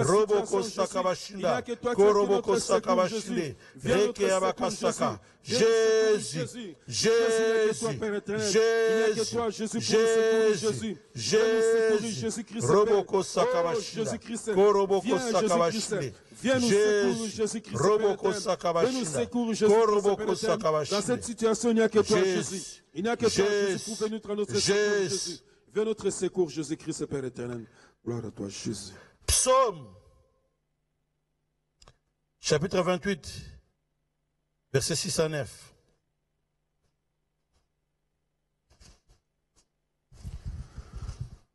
Roboko Sakabashinda. Koroboko Sakabashinde. Reke Yabakasaka. Jésus, Jésus, Jésus, Jésus, Roboko Sakabashina, Koroboko Sakabashina, Jésus, Roboko Sakabashina, Koroboko Sakabashina. Dans cette situation, il n'y a que toi, Jésus. Il n'y a que toi, Jésus, pour venir notre secours, Jésus. Viens notre secours, Jésus-Christ, Père éternel. Gloire à toi, Jésus. Psaume, chapitre 28. Versets 6 à 9.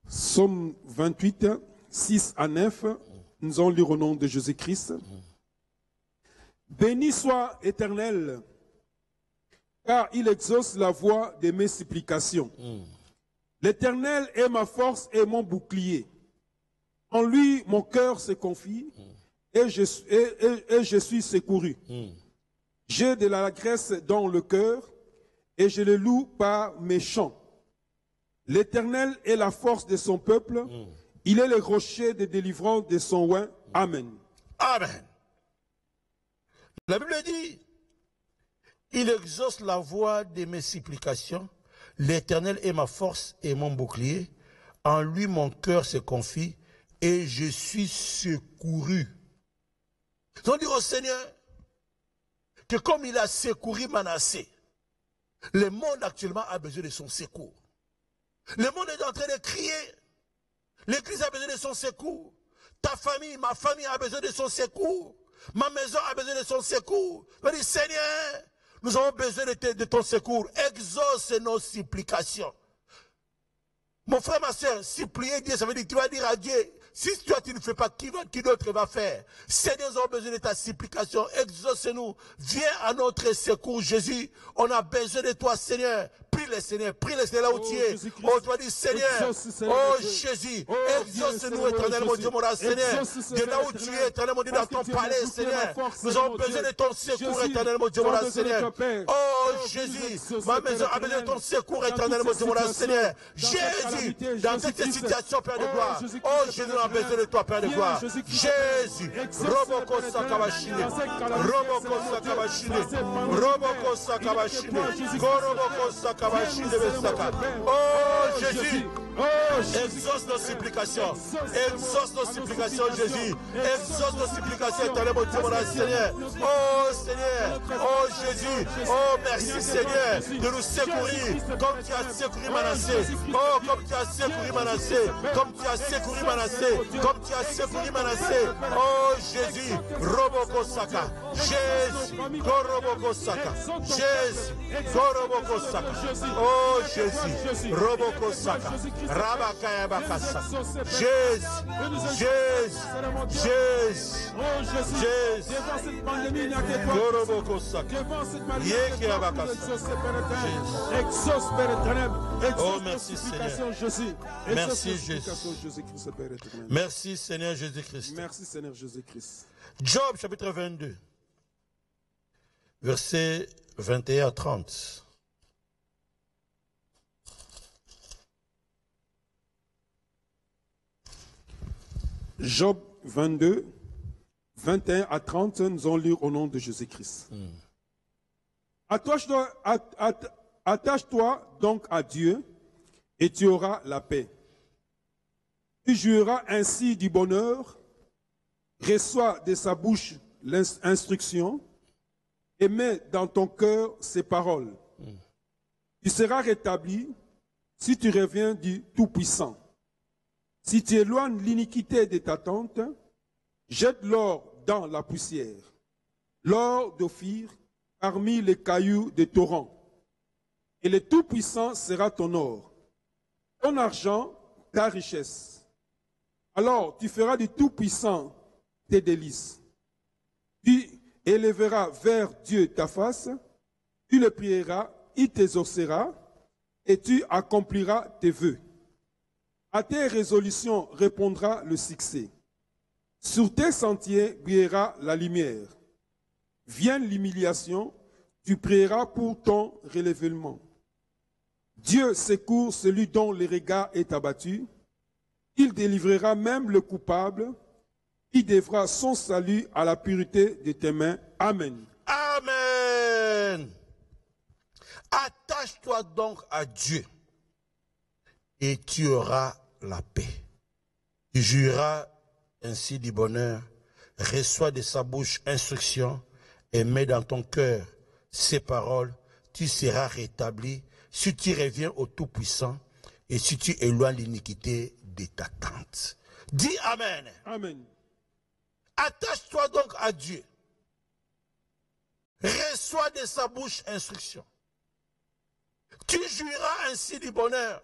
Psaume 28, 6 à 9. Nous allons lire au nom de Jésus-Christ. Béni soit Éternel, car il exauce la voix de mes supplications. L'Éternel est ma force et mon bouclier. En lui, mon cœur se confie et je suis secouru. J'ai de la graisse dans le cœur et je le loue par mes chants. L'Éternel est la force de son peuple. Il est le rocher de délivrance de son oint. Amen. Amen. La Bible dit, il exauce la voix de mes supplications. L'Éternel est ma force et mon bouclier. En lui, mon cœur se confie et je suis secouru. Ils ont dit au Seigneur, que comme il a secouru Manassé, le monde actuellement a besoin de son secours. Le monde est en train de crier. L'Église a besoin de son secours. Ta famille, ma famille a besoin de son secours. Ma maison a besoin de son secours. Je dis, Seigneur, nous avons besoin de ton secours. Exauce nos supplications. Mon frère, ma soeur, supplier Dieu, ça veut dire que tu vas dire à Dieu, si toi tu ne fais pas, qui d'autre va faire? Seigneur, nous avons besoin de ta supplication. Exauce-nous. Viens à notre secours, Jésus. On a besoin de toi, Seigneur. Prie le Seigneur là où tu es. On doit dire, Seigneur, oh Jésus, exauce-nous, éternel, mon Dieu, mon Seigneur. De là où tu es, éternel, mon Dieu, dans ton palais, Seigneur. Nous avons besoin de ton secours, éternel, mon Dieu, mon Seigneur. Oh Jésus, ma maison a besoin de ton secours, éternel, mon Dieu, mon Seigneur. Jésus, dans cette situation, Père de gloire. Oh Jésus, nous avons besoin de toi, Père de gloire. Jésus, Roboko Sakabashine, Roboko Sakabashine, Roboko Sakabashine, Koroboko Sakabashine, oh Jésus, Exauce nos supplications. Exauce nos supplications, Jésus. Exauce nos supplications, éternel mon Dieu, mon Seigneur. Oh Seigneur, oh Jésus, oh merci Seigneur de nous secourir comme tu as secouru Manassé. Oh, comme tu as secouru Manassé. Comme tu as secouru Manassé. Comme tu as secouru Manassé. Oh Jésus, Roboko Saka. Jésus, Goroboko Saka. Jésus, Goroboko Saka. Oh Jésus, Roboko Saka. Rabakaya Bakasa. Jésus, Jésus, Jésus, Jésus. Goroboko Saka. Yeke Abakasa. Exauce, Père éternel. Oh, merci Seigneur. Merci Jésus. Merci Seigneur Jésus-Christ. Merci Seigneur Jésus-Christ. Job chapitre 22, versets 21 à 30. Job 22, 21 à 30, nous allons lire au nom de Jésus-Christ. Attache-toi donc à Dieu et tu auras la paix. Tu jouiras ainsi du bonheur, reçois de sa bouche l'instruction et mets dans ton cœur ses paroles. Tu seras rétabli si tu reviens du Tout-Puissant. Si tu éloignes l'iniquité de ta tente, jette l'or dans la poussière, l'or d'Ophir parmi les cailloux des torrents. Et le Tout-Puissant sera ton or, ton argent, ta richesse. Alors tu feras du Tout-Puissant tes délices. Tu élèveras vers Dieu ta face, tu le prieras, il t'exaucera, et tu accompliras tes vœux. À tes résolutions répondra le succès. Sur tes sentiers brillera la lumière. Vienne l'humiliation, tu prieras pour ton relèvement. Dieu secourt celui dont le regard est abattu. Il délivrera même le coupable. Il devra son salut à la pureté de tes mains. Amen. Amen. Attache-toi donc à Dieu et tu auras la paix. Tu jouiras ainsi du bonheur, reçois de sa bouche instruction et mets dans ton cœur ses paroles, tu seras rétabli si tu reviens au Tout-Puissant et si tu éloignes l'iniquité de ta tente. Dis Amen. Amen. Attache-toi donc à Dieu. Reçois de sa bouche instruction. Tu jouiras ainsi du bonheur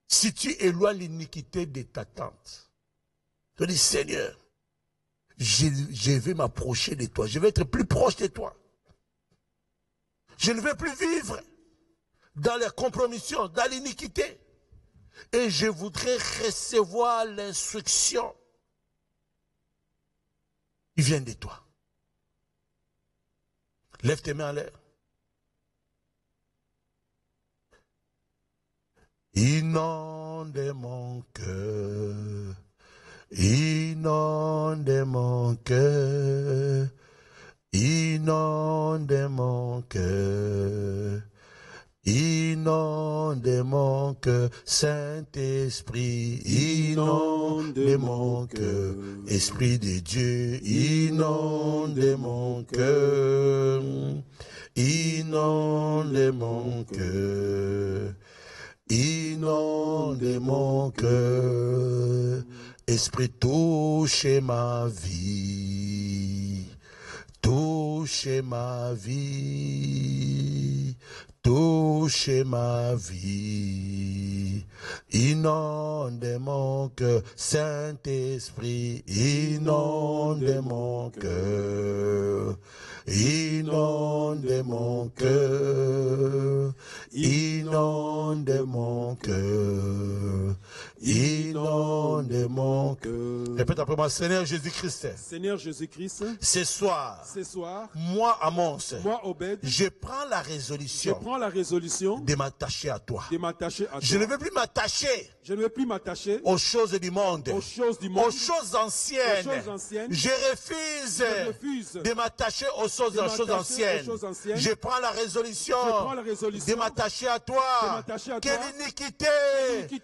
si tu éloignes l'iniquité de ta tente. Tu dis, Seigneur, je vais m'approcher de toi. Je vais être plus proche de toi. Je ne vais plus vivre dans les compromissions, dans l'iniquité. Et je voudrais recevoir l'instruction qui vient de toi. Lève tes mains en l'air. Inonde mon cœur, inonde mon cœur, inonde mon cœur, inonde mon cœur, Saint-Esprit, inonde mon cœur, Esprit de Dieu, inonde mon cœur, inonde mon cœur. Inonde mon cœur, Esprit, touche ma vie, touche ma vie, touche ma vie. Inonde mon cœur, Saint-Esprit, inonde mon cœur. Inonde mon cœur, inonde mon cœur, inonde mon cœur. Répète après moi, Seigneur Jésus-Christ. Seigneur Jésus-Christ, ce soir, moi Amos, Obed, je prends la résolution de m'attacher à toi. Je ne veux plus m'attacher aux choses du monde, aux choses anciennes. Je refuse de m'attacher aux choses anciennes. Je prends la résolution de m'attacher à toi. Que l'iniquité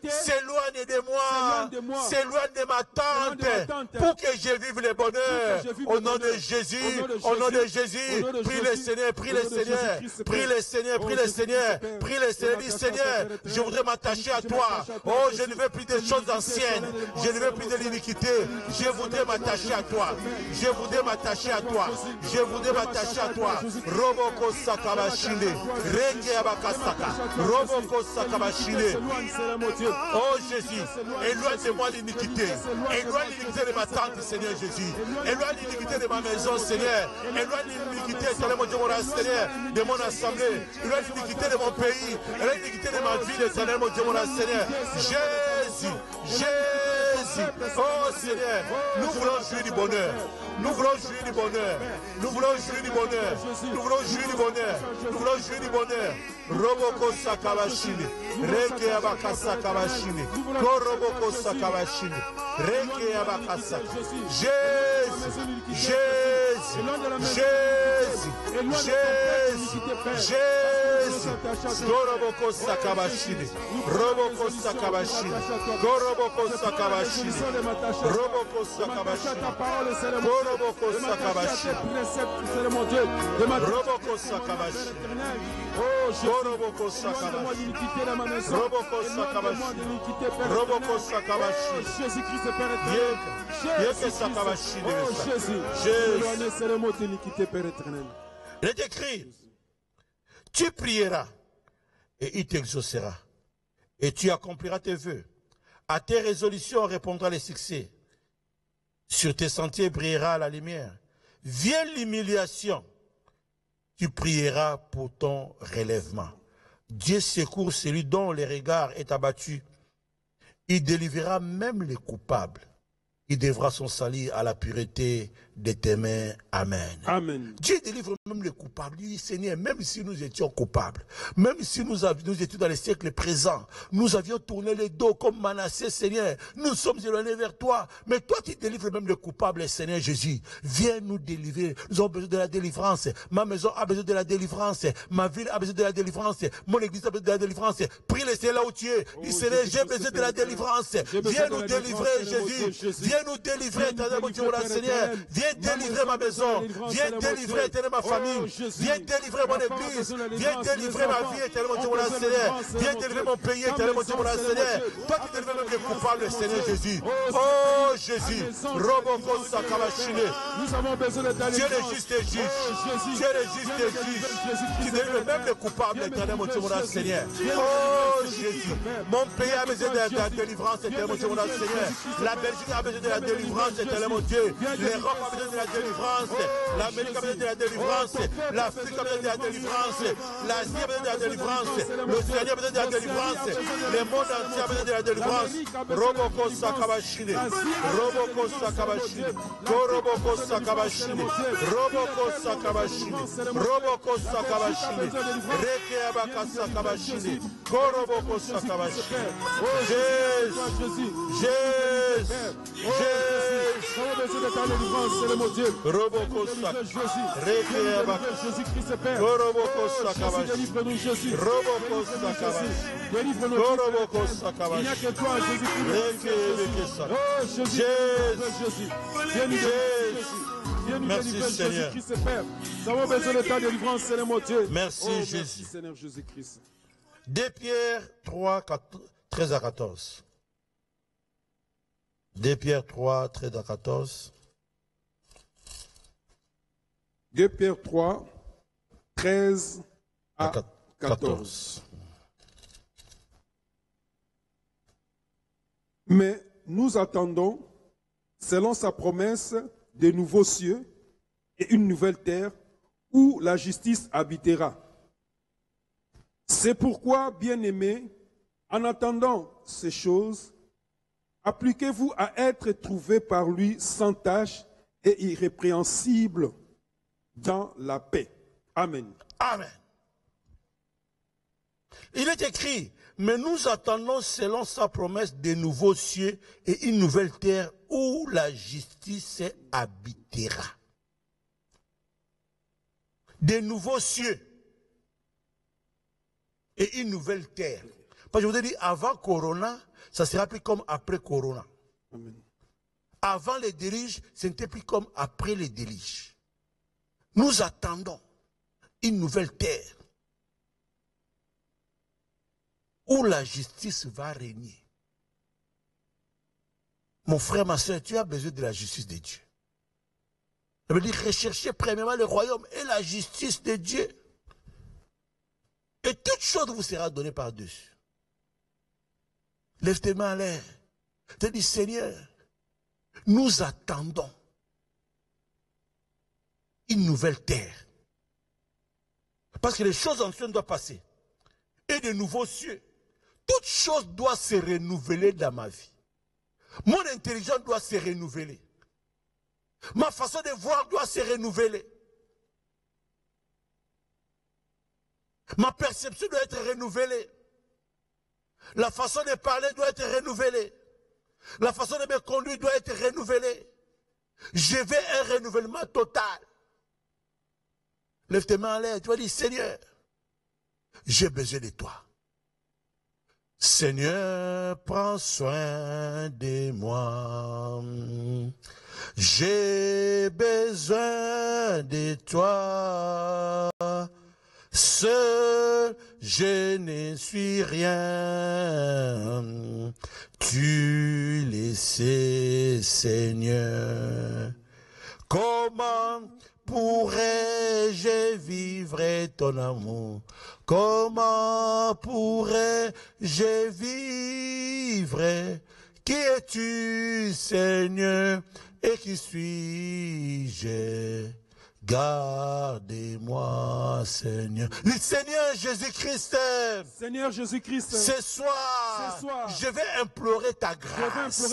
s'éloigne de moi, s'éloigne de ma tente, pour que je vive le bonheur. Au nom de Jésus, au nom de Jésus, prie le Seigneur, prie le Seigneur, prie le Seigneur, prie le Seigneur, prie le Seigneur, dis Seigneur, je voudrais m'attacher à toi. Oh, je ne veux plus des choses anciennes, je ne veux plus de l'iniquité, je voudrais m'attacher à toi, je voudrais m'attacher à toi, je voudrais m'attacher à toi. Roboko Sakabashine, Reke Abakasaka, Roboko Sakabashine. Oh Jésus, éloigne de moi l'iniquité, éloigne l'iniquité de ma tante, Seigneur Jésus, éloigne l'iniquité de ma maison, Seigneur, éloigne l'iniquité, Seigneur, de mon assemblée, éloigne l'iniquité de mon pays, éloigne l'iniquité de ma vie, Seigneur, mon Dieu, mon Seigneur. Jésus, Jésus, oh Seigneur, nous voulons jouir du bonheur. Nous voulons jouir du bonheur. Nous voulons jouir du bonheur. Nous voulons jouir du bonheur. Nous voulons jouir du bonheur. Roboko Sakabashini. Reke Abakasa Kabashini. Koroboko Sakabashini. Reke Abakasa. Jésus. Jésus. Jésus. Jésus. Jésus. Koroboko Sakabashini. Roboko Sakabashini. Koroboko Sakabashini. Roboko Sakabashini. Roboko Sakabashi. Roboko Sakabashi. Roboko Sakabashi. Roboko Sakabashi. Roboko Sakabashi. Jésus-Christ est Père éternel. Il est écrit, tu prieras et il t'exaucera et tu accompliras tes vœux. À tes résolutions répondra le succès. Sur tes sentiers brillera la lumière. Vient l'humiliation, tu prieras pour ton relèvement. Dieu secourt celui dont le regard est abattu. Il délivrera même les coupables. Il devra son salut à la pureté de tes mains. Amen. Amen. Dieu délivre même les coupables. Il dit, Seigneur, même si nous étions coupables, même si nous étions dans les siècles présents, nous avions tourné les dos comme Manassé, Seigneur, nous sommes éloignés vers toi. Mais toi, tu délivres même les coupables, Seigneur Jésus. Viens nous délivrer. Nous avons besoin de la délivrance. Ma maison a besoin de la délivrance. Ma ville a besoin de la délivrance. Mon église a besoin de la délivrance. Prie le Seigneur là où tu es. Dis, Seigneur, j'ai besoin de la délivrance. Viens nous délivrer, Jésus. Viens nous délivrer, Seigneur. Viens délivrer ma maison. Viens délivrer ma famille. Viens délivrer mon église. Viens délivrer ma vie, éternellement Dieu, mon Seigneur. Viens délivrer mon pays, éternellement Dieu, mon Seigneur. Toi qui délivres même les coupables, Seigneur Jésus. Oh Jésus. Roboko Sakabashine. Nous avons besoin de Dieu est juste et juge. Dieu est juste et juge. Tu délivres même les coupables, éternellement Dieu, mon Seigneur. Oh Jésus. Mon pays a besoin de la délivrance, éternellement Dieu, mon Seigneur. La Belgique a besoin de la délivrance, éternellement Dieu. L'Europe a besoin de la délivrance. L'Amérique a besoin de la délivrance. L'Afrique a besoin de la délivrance. L'Asie a besoin de la délivrance. L'Océanie a besoin de la délivrance. Le monde entier a besoin de la délivrance. Roboko Sakabashine. Roboko Sakabashine. Koroboko Sakabashine. Roboko Sakabashine. Roboko Sakabashine. Reke Abaka Sakabashine. Koroboko Sakabashine. Jésus. Jésus. Jésus. Roboko Sakabashine. Jésus-Christ est Père. Koroboko Sakabashine. Délivre-nous, Jésus. Roboko Sakabashine. Délivre-nous. Koroboko Il n'y a Sakabashine. que toi, Jésus-Christ. Oh, Jésus. Jésus. Viens nous délivrer, Jésus. Viens nous Merci, délivrer, Seigneur. Jésus-Christ est Père. Nous avons besoin de ta délivrance, Seigneur mon Dieu. Merci, Oh, Jésus. merci, Seigneur Jésus-Christ. 2 Pierre 3, 13 à 14. 2 Pierre 3, 13 à 14. 2 Pierre 3, 13 à 14. Mais nous attendons, selon sa promesse, de nouveaux cieux et une nouvelle terre où la justice habitera. C'est pourquoi, bien-aimés, en attendant ces choses, appliquez-vous à être trouvés par lui sans tache et irrépréhensibles dans la paix. Amen. Amen. Il est écrit, mais nous attendons selon sa promesse de nouveaux cieux et une nouvelle terre où la justice habitera. De nouveaux cieux et une nouvelle terre. Parce que je vous ai dit, avant Corona, ça sera plus comme après Corona. Amen. Avant les déluges, ce n'était plus comme après les déluges. Nous attendons une nouvelle terre où la justice va régner. Mon frère, ma soeur, tu as besoin de la justice de Dieu. Ça veut dire rechercher premièrement le royaume et la justice de Dieu. Et toute chose vous sera donnée par-dessus. Lève tes mains en l'air. Te dis, Seigneur, nous attendons une nouvelle terre. Parce que les choses anciennes doivent passer. Et de nouveaux cieux. Toute chose doit se renouveler dans ma vie. Mon intelligence doit se renouveler. Ma façon de voir doit se renouveler. Ma perception doit être renouvelée. La façon de parler doit être renouvelée. La façon de me conduire doit être renouvelée. Je veux un renouvellement total. Lève tes mains en l'air. Tu vas dire, Seigneur, j'ai besoin de toi. Seigneur, prends soin de moi. J'ai besoin de toi. Seul, je ne suis rien. Tu le sais, Seigneur. Comment pourrais-je vivre ton amour? Comment pourrais-je vivre? Qui es-tu, Seigneur? Et qui suis-je? Gardez-moi, Seigneur. Le Seigneur Jésus-Christ. Seigneur Jésus-Christ. Ce soir, je vais implorer ta grâce.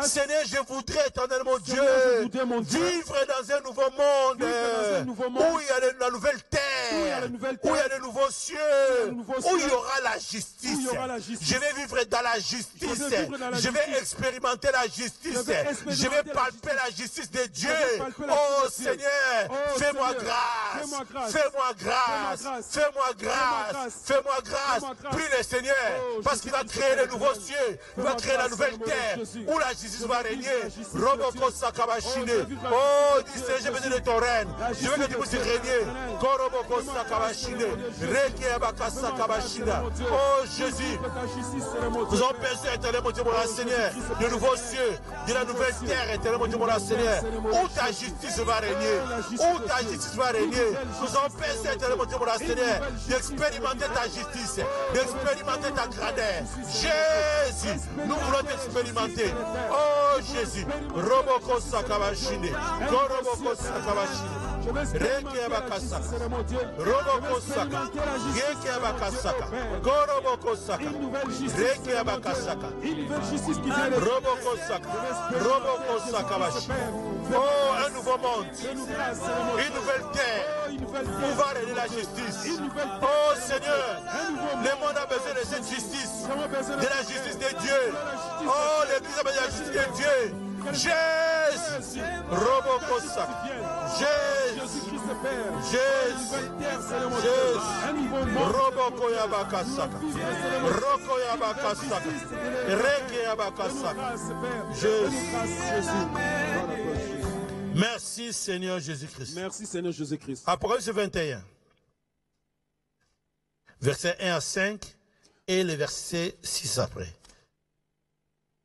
Seigneur, je voudrais, éternel mon Dieu, vivre dans un nouveau monde, où il y a la nouvelle terre, où il y a de nouveaux cieux, où il y aura la justice. Je vais vivre dans la justice. Je vais expérimenter la justice. Je vais palper la justice de Dieu. Oh Seigneur, fais-moi grâce, fais-moi grâce, fais-moi grâce, fais-moi grâce. Prie le Seigneur, parce qu'il va créer les nouveaux cieux, il va créer la nouvelle terre, où la justice va régner. Roboko Sakabashine. Oh, dis Seigneur, j'ai besoin de ton règne. Je veux que tu puisses régner. Koroboko Sakabashine. Rekiabaka Sakabashine. Oh Jésus, nous avons besoin, éternel mon Dieu, mon Seigneur, de nouveaux cieux, de la nouvelle terre, éternel mon Dieu, mon Seigneur, où ta justice va régner. Où ta justice va régner. Nous avons besoin, éternel mon Dieu, mon Seigneur, d'expérimenter ta justice, d'expérimenter ta grandeur. Jésus, nous voulons t'expérimenter. Oh Jésus, Roboko Sakabashine, Koroboko Sakabashine. Rekiabakasaka, Robokosaka, Rekiabakasaka, Korobokosaka, Rekiabakasaka, Robokosaka, Robokosakabashi. Oh, un nouveau monde, une nouvelle terre, où va régner la justice. Oh Seigneur, le monde a besoin de cette justice, de la justice de Dieu. Oh, l'Église a besoin de la justice de Dieu. Jésus, Robokosaka, Jésus, Jésus, Robokoyabakasaka, Rokoyabakasaka, Rekiabakasaka, Jésus. Merci Seigneur Jésus-Christ. Merci Seigneur Jésus-Christ. Apocalypse 21, versets 1 à 5 et le verset 6 après.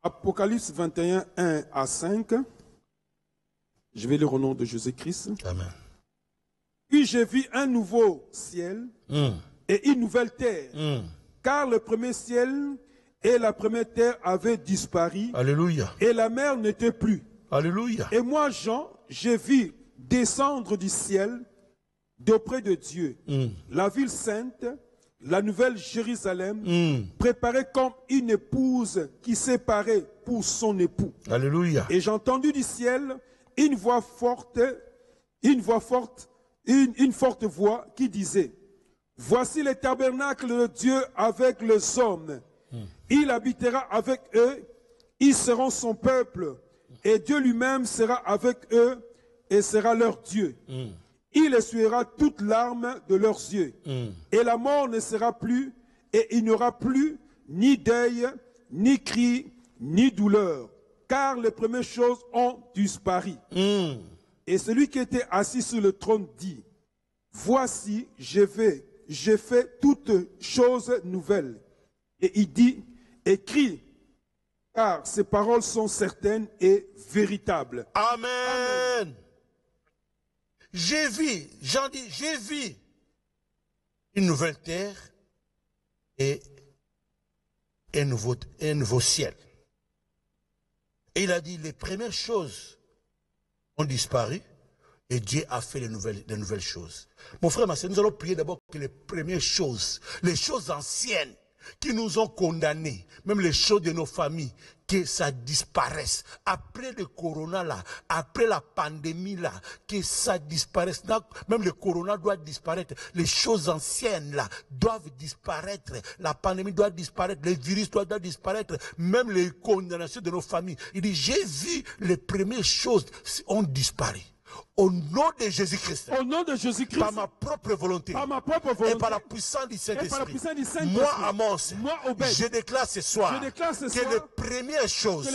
Apocalypse 21, 1 à 5. Je vais lire au nom de Jésus-Christ. Amen. Puis j'ai vu un nouveau ciel et une nouvelle terre, car le premier ciel et la première terre avaient disparu. Alléluia. Et la mer n'était plus. Alléluia. Et moi, Jean, j'ai vu descendre du ciel, d'auprès de Dieu, la ville sainte, la nouvelle Jérusalem, préparée comme une épouse qui s'est parée pour son époux. Alléluia. Et j'ai entendu du ciel une forte voix qui disait: voici le tabernacle de Dieu avec les hommes. Il habitera avec eux, ils seront son peuple, et Dieu lui-même sera avec eux et sera leur Dieu. Il essuiera toute larme de leurs yeux. Et la mort ne sera plus, et il n'y aura plus ni deuil, ni cri, ni douleur, car les premières choses ont disparu. Et celui qui était assis sur le trône dit, voici, je fais toutes choses nouvelles. Et il dit, écris, car ces paroles sont certaines et véritables. Amen. Amen. J'ai vu, Jean dit, j'ai vu une nouvelle terre et un nouveau ciel. Et il a dit, les premières choses ont disparu et Dieu a fait les nouvelles choses. Mon frère, ma soeur, nous allons prier d'abord que les premières choses, les choses anciennes qui nous ont condamnés, même les choses de nos familles, que ça disparaisse. Après le corona là, après la pandémie là, que ça disparaisse. Même le corona doit disparaître. Les choses anciennes là doivent disparaître. La pandémie doit disparaître. Les virus doivent disparaître. Même les condamnations de nos familles. Il dit, j'ai vu les premières choses ont disparu. Au nom de Jésus-Christ, Au nom de Jésus-Christ, par ma propre volonté, par ma propre volonté, et par la puissance du Saint-Esprit, Saint-Esprit, moi, Amos, moi, Obed, je déclare ce soir je déclare ce que soir les premières choses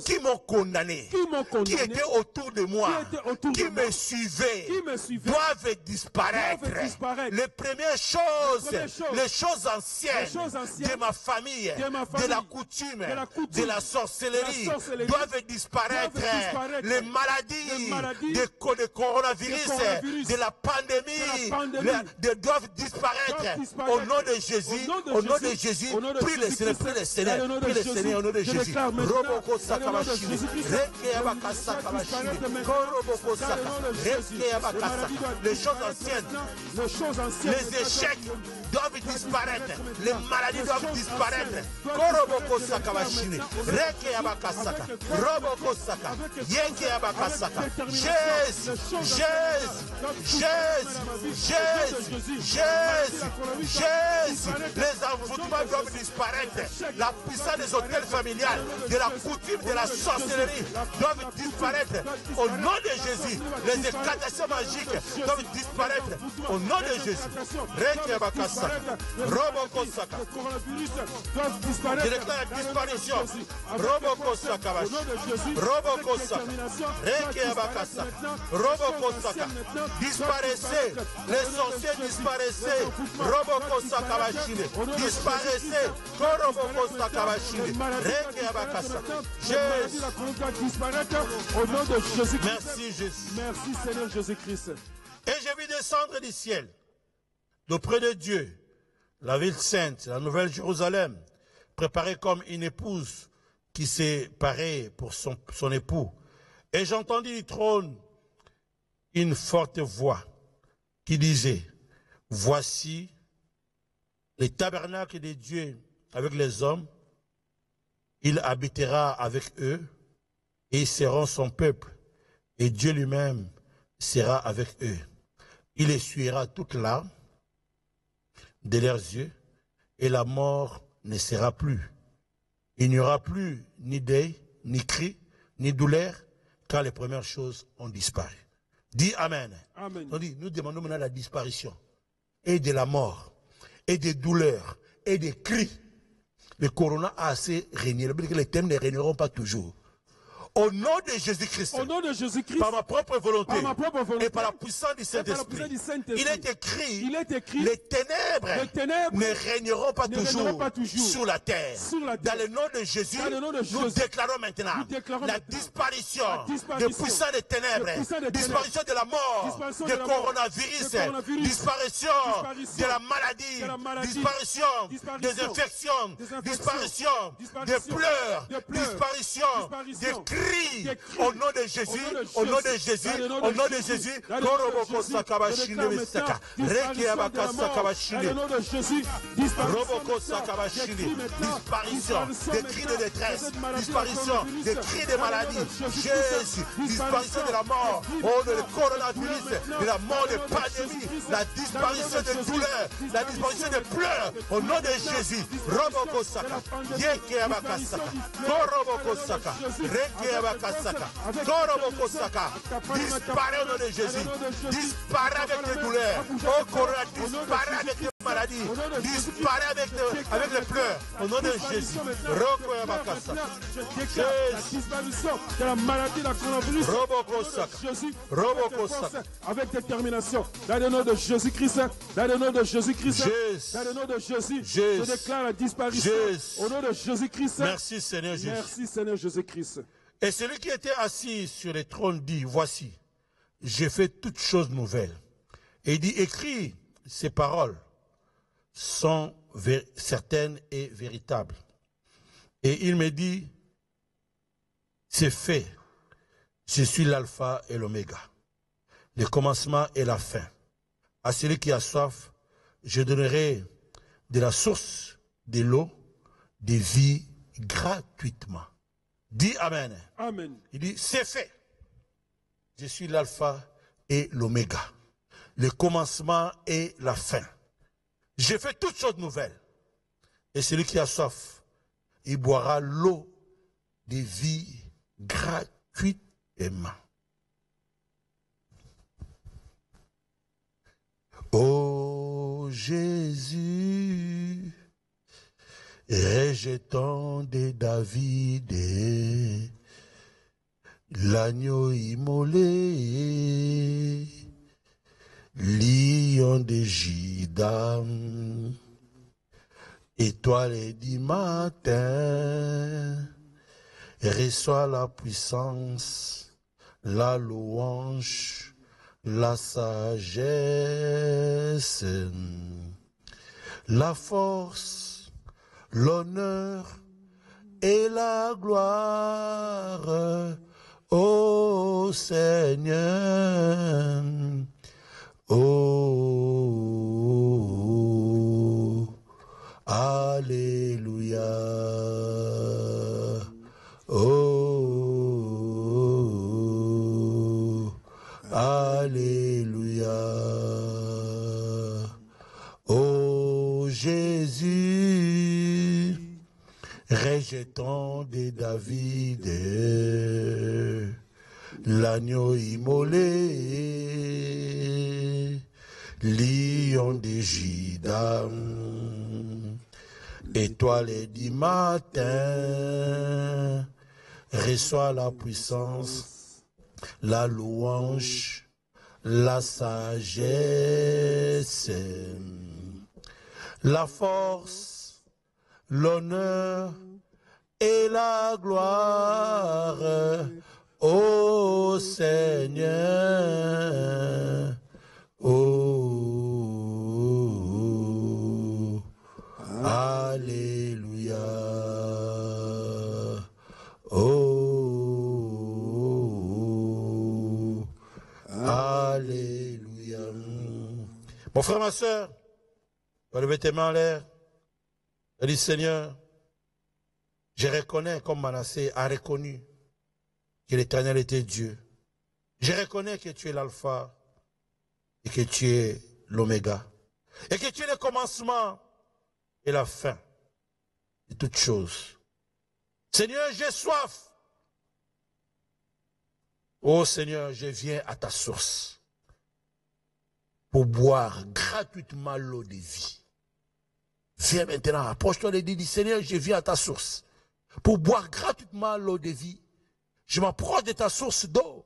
qui m'ont condamné, qui étaient autour de moi, qui me suivaient, doivent disparaître. Les premières choses, les choses anciennes de ma famille, de la coutume, de la sorcellerie, doivent disparaître. Les maladies, de coronavirus, de la pandémie, doivent disparaître. Au nom de Jésus, au nom de Jésus, prie le Seigneur, prie le Seigneur, prie le Seigneur au nom de Jésus. Roboko Sakabashini, Reke Abakasa Kabashini, Koroboko Saka, Reke Abakasa. Les choses anciennes, les échecs doivent disparaître, les maladies doivent disparaître. Koroboko Sakabashini, Reke Abakasa, Roboko Saka, Yeke Abakasaka. Jésus, les envoûtements doivent disparaître. La puissance des hôtels familiales, de la coutume, de la sorcellerie doivent disparaître. Au nom de Jésus, les incantations magiques doivent disparaître. Au nom de Jésus. Je déclare la disparition. Roboko Sakabashi. Roboko Saka. Roboko Saka. Disparaissez. Les sorciers disparaissez. Roboko Sakabashine. Disparaissez. Koroboko Sakabashine. Reke Abakasa. Jésus. Au nom de Jésus-Christ. Merci Jésus. Merci Seigneur Jésus-Christ. Et je vis descendre du ciel, d'auprès de Dieu, la ville sainte, la nouvelle Jérusalem, préparée comme une épouse qui s'est parée pour son époux. Et j'entendis du trône une forte voix qui disait, voici le tabernacle de Dieu avec les hommes, il habitera avec eux et ils seront son peuple et Dieu lui-même sera avec eux. Il essuiera toute larme de leurs yeux et la mort ne sera plus. Il n'y aura plus ni deuil, ni cri, ni douleur, car les premières choses ont disparu. Dis Amen. Amen. Nous demandons maintenant la disparition et de la mort, et des douleurs, et des cris. Le corona a assez régné. Les thèmes ne régneront pas toujours. Au nom de Jésus-Christ, par ma propre volonté, et par la puissance du Saint-Esprit, il est écrit, les ténèbres ne régneront pas toujours sur la terre. Dans le nom de Jésus, nous déclarons maintenant la disparition des puissants des ténèbres, disparition de la mort, du coronavirus, disparition de la maladie, disparition des infections, disparition des pleurs, disparition des cris. Au nom de Jésus, au nom de Jésus, au nom de Jésus, Koroboko Sakabashine Mesaka, Reke Abaka Sakabashine, Roboko Sakabashine, disparition des cris de détresse, disparition des cris de maladie, Jésus, disparition de la mort, oh de le coronavirus, de la mort de pandémie, la disparition des douleurs, la disparition des pleurs, au nom de Jésus, Roboko Saka, Yeke Abaka Saka, Koroboko Saka, Reke Abakasaka, Korobokosaka, disparaît au nom de Jésus, disparaît avec les douleurs, oh Corona, disparaît avec les maladie disparaît avec les pleurs. Au nom de Jésus. Je déclare la disparition de la maladie, la coronavirus. Jésus, avec détermination. Dans le nom de Jésus-Christ, dans le nom de Jésus-Christ, dans le nom de Jésus, je déclare la disparition. Au nom de Jésus-Christ. Merci Seigneur Jésus. Merci Seigneur Jésus-Christ. Et celui qui était assis sur le trône dit, voici, j'ai fait toutes choses nouvelles. Et il dit, écris, ces paroles sont certaines et véritables. Et il me dit, c'est fait, je suis l'alpha et l'oméga, le commencement et la fin. À celui qui a soif, je donnerai de la source de l'eau, de vie gratuitement. Dis Amen. Amen. Il dit, c'est fait. Je suis l'alpha et l'oméga, le commencement et la fin. J'ai fait toutes choses nouvelles. Et celui qui a soif, il boira l'eau de vie gratuitement. Ô Jésus, rejetant de David, l'agneau immolé, lion de Juda, étoile du matin, reçois la puissance, la louange, la sagesse, la force, l'honneur et la gloire, ô Seigneur, oh, alléluia, oh, alléluia, ô Jésus, rejetant de David, l'agneau immolé, lion de Juda, étoile du matin, reçois la puissance, la louange, la sagesse, la force, l'honneur et la gloire, ô Seigneur, oh, alléluia, oh, alléluia. Mon frère, ma soeur, levez tes mains en l'air et dis, Seigneur, je reconnais comme Manassé a reconnu que l'Éternel était Dieu. Je reconnais que tu es l'alpha et que tu es l'oméga. Et que tu es le commencement et la fin de toutes choses. Seigneur, j'ai soif. Oh Seigneur, je viens à ta source pour boire gratuitement l'eau de vie. Viens maintenant, approche-toi et dis, Seigneur, je viens à ta source pour boire gratuitement l'eau de vie. Je m'approche de ta source d'eau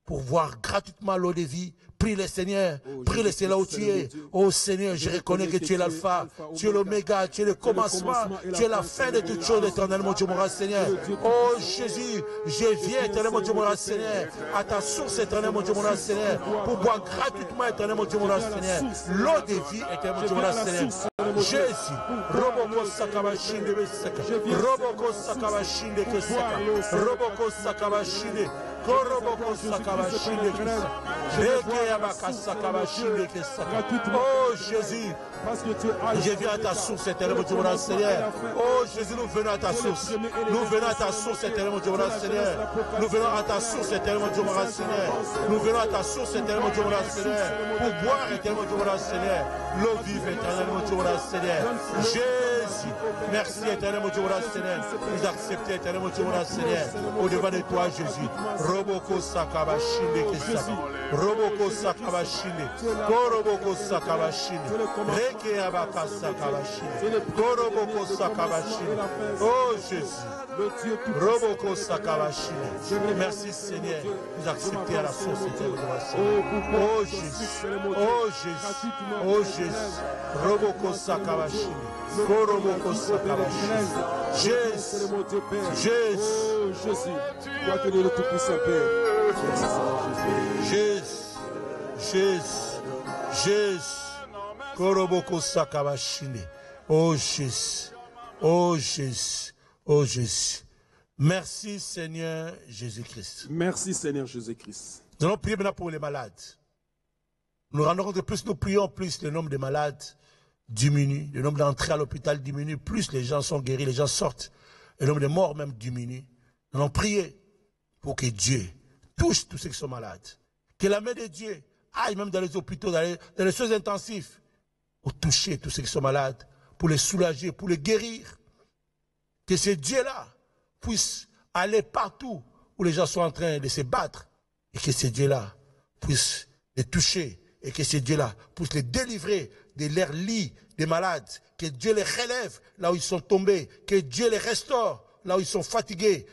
pour boire gratuitement l'eau de vie. Prie le Seigneur, prie le Seigneur où tu es. Oh Seigneur, je reconnais que tu es l'alpha, tu es l'oméga, tu es le commencement, tu es la fin de toutes choses, éternellement Dieu mon Seigneur. Oh Jésus, je viens, éternellement Dieu mon Seigneur, à ta source, éternellement Dieu mon Seigneur, pour boire gratuitement, éternellement Dieu mon Seigneur, l'eau de vie, éternellement Dieu mon Seigneur. Jésus, Roboko Sakabashinde Besaka, Roboko Sakabashinde Kesaka, Roboko Sakabashinde, Koroboko Sakabashinde Kesaka, Rekeyabaka Sakabashinde Kesaka. Oh Jésus, je viens à ta source, éternellement Dieu mon Seigneur. Oh Jésus, nous venons à ta source. Nous venons à ta source, éternellement Dieu mon Seigneur. Nous venons à ta source, éternellement Dieu mon Seigneur. Nous venons à ta source, éternellement Dieu mon Seigneur. Pour boire, éternellement Dieu mon Seigneur. L'eau vive, éternellement Dieu mon Seigneur. Jésus. Jésus. Merci, éternel mon Dieu, mon Seigneur. Nous acceptons, éternel mon Dieu, mon Seigneur, au-devant de toi, Jésus. Roboko Sakabashinde Kesaba. Roboko Sakabashinde. Koroboko Sakabashinde. Reke Abaka Sakabashinde. Koroboko Sakabashinde. Oh Jésus. Roboko Sakabashinde. Merci Seigneur. Nous acceptons à la source éternelle de la Seigneur. Oh Jésus. Oh Jésus. Oh Jésus. Roboko Sakabashinde. Koroboko Sakabashinde. Jésus. Jésus. Toi qui es le Tout-Puissant Père. Jésus. Jésus. Jésus. Koroboko Sakabashinde. Oh Jésus. Oh Jésus. Oh Jésus. Merci Seigneur Jésus-Christ. Merci Seigneur Jésus-Christ. Nous allons prier maintenant pour les malades. Nous rendons compte que plus nous prions, plus le nombre de malades diminue, le nombre d'entrées à l'hôpital diminue, plus les gens sont guéris, les gens sortent, le nombre de morts même diminue. Nous allons prier pour que Dieu touche tous ceux qui sont malades. Que la main de Dieu aille même dans les hôpitaux, dans les soins intensifs, pour toucher tous ceux qui sont malades, pour les soulager, pour les guérir. Que ce Dieu-là puisse aller partout où les gens sont en train de se battre et que ce Dieu-là puisse les toucher et que ce Dieu-là puisse les délivrer de leur lit des malades, que Dieu les relève là où ils sont tombés, que Dieu les restaure là où ils sont fatigués,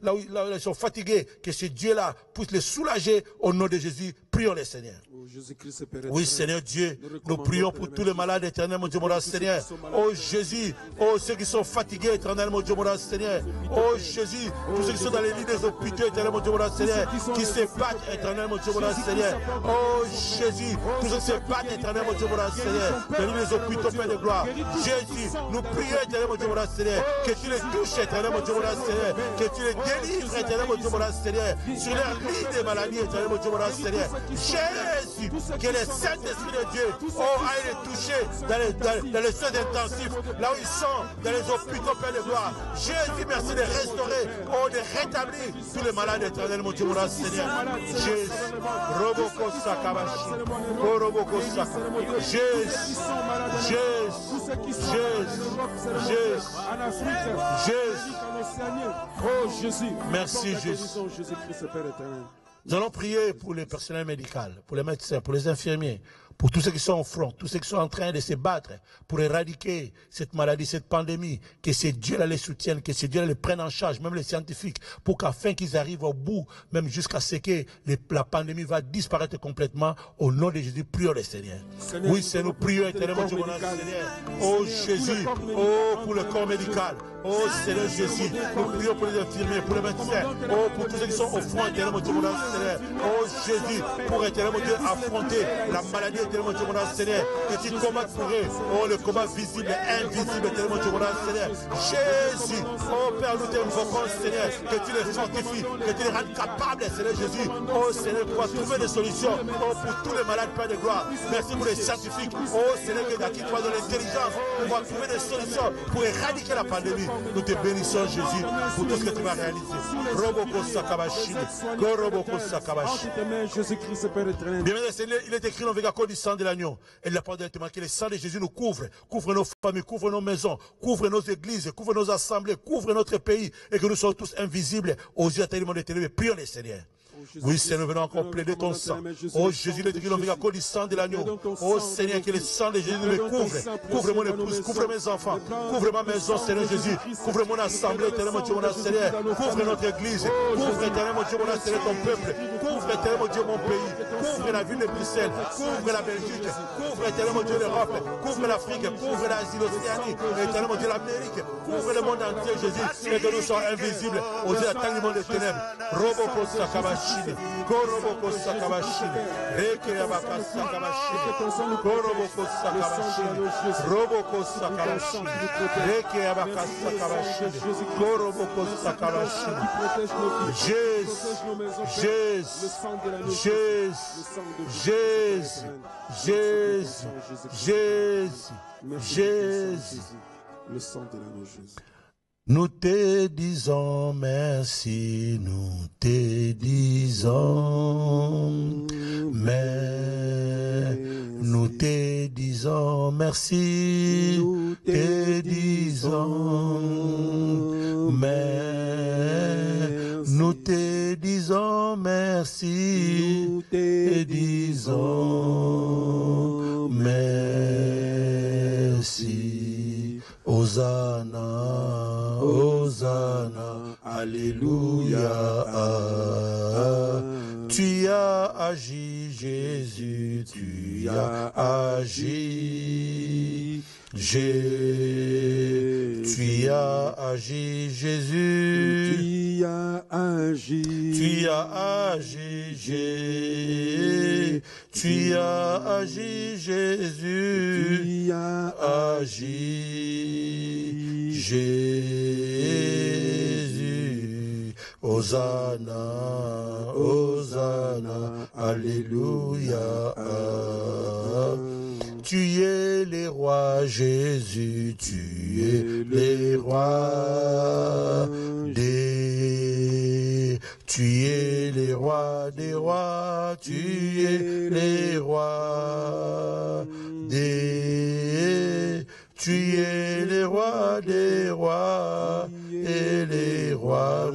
là où ils sont fatigués, que ce Dieu-là puisse les soulager au nom de Jésus. Prions les Seigneur. Oui, Seigneur Dieu, nous prions pour tous les malades, éternel, mon Dieu, mon Seigneur. Oh Jésus, oh ceux qui sont fatigués, éternel, mon Dieu, mon Seigneur. Oh Jésus, tous ceux qui sont dans les lits des hôpitaux, éternel, mon Dieu, mon Seigneur, qui se battent, éternel, mon Dieu, mon Seigneur. Oh Jésus, tous ceux qui se battent, éternel, mon Dieu, mon Seigneur, dans les lits des hôpitaux, Père de gloire. Jésus, nous prions, éternel, mon Dieu, mon Seigneur, que tu les touches, éternel, mon Dieu, mon Seigneur, que tu les délivres, éternel, mon Dieu, mon Seigneur, sur leur lit des maladies, éternel, mon Dieu, mon Seigneur. Jésus, que le Saint-Esprit de Dieu aille les toucher dans les soins intensifs, là où ils sont, dans les hôpitaux, Père de gloire. Jésus, merci de restaurer, de rétablir tous les malades éternels, mon Dieu, mon Seigneur. Jésus, Roboko Sakabashi, Roboko Sakabashi, Jésus, Jésus, merci Jésus. Nous allons prier pour les personnels médicaux, pour les médecins, pour les infirmiers, pour tous ceux qui sont au front, tous ceux qui sont en train de se battre pour éradiquer cette maladie, cette pandémie, que ces dieux-là les soutiennent, que ces dieux-là les prennent en charge, même les scientifiques, pour qu'afin qu'ils arrivent au bout, même jusqu'à ce que la pandémie va disparaître complètement, au nom de Jésus, prions le Seigneur. Oui, c'est nous prions éternellement, Dieu, mon Seigneur. Oh Jésus, oh pour le corps médical, oh Seigneur Jésus, nous prions pour les infirmiers, pour les médecins, oh pour tous ceux qui sont au front, éternellement, Dieu, mon Seigneur. Oh Jésus, pour éternellement Dieu affronter la maladie, éternellement Dieu, mon Seigneur, que tu combattes pour eux, oh le combat visible et invisible, éternellement Dieu, mon Seigneur. Jésus, oh Père, nous t'invoquons, Seigneur, que tu les fortifies, que tu les rendes capables, Seigneur Jésus, oh Seigneur, pour trouver des solutions, oh pour tous les malades, Père de gloire. Merci pour les scientifiques, oh Seigneur, que d'acquis toi dans l'intelligence, on va trouver des solutions pour éradiquer la pandémie. Nous te bénissons, Jésus, pour tout ce que tu vas réaliser. Roboko Sakabashi, Koroboko Sakabashi. Bien, Seigneur, il est écrit dans le du sang de l'agneau. Et la parole directement que le sang de Jésus nous couvre, couvre nos familles, couvre nos maisons, couvre nos églises, couvre nos assemblées, couvre notre pays, et que nous soyons tous invisibles aux yeux tellement de ténèbres. Prions les Seigneur. Oui, Seigneur, nous venons encore plaider ton sang. Oh Jésus, il est écrit dans le du sang de l'agneau. Oh Seigneur, que le sang de Jésus me couvre. Couvre mon épouse, couvre mes enfants, couvre ma maison, Seigneur Jésus. Couvre mon assemblée, éternellement Dieu, mon Seigneur. Couvre notre église. Couvre éternellement Dieu, mon Seigneur, ton peuple. Couvre éternellement Dieu, mon pays. Couvre la ville de Bruxelles. Couvre la Belgique. Couvre éternellement Dieu, l'Europe. Couvre l'Afrique. Couvre l'Asie, l'Océanie. Éternellement Dieu, l'Amérique. Couvre le monde entier, Jésus. Et que nous soyons invisibles aux yeux d'attendre des ténèbres. Roboko Sakabashi. Koroboko Sakabashi, Reke Yabaka Sakabashi, Koroboko Sakabashi, Roboko Sakabashi, Reke Yabaka Sakabashi, Koroboko Sakabashi. Le sang de l'agneau Jésus. Nous te disons merci, nous te disons mais nous te disons merci, nous te disons mais nous te disons merci, nous te disons merci. Hosanna, Hosanna, Alléluia. Tu as agi, Jésus, tu as agi. Tu as agi, Jésus. Tu as agi. Tu as agi, Jésus. Tu as agi, Jésus. Tu as agi, Jésus. Hosanna, Hosanna, Alléluia. Tu es le roi Jésus, tu es le roi des... Tu es le roi des rois, tu es le roi des... Tu es le roi des rois et le roi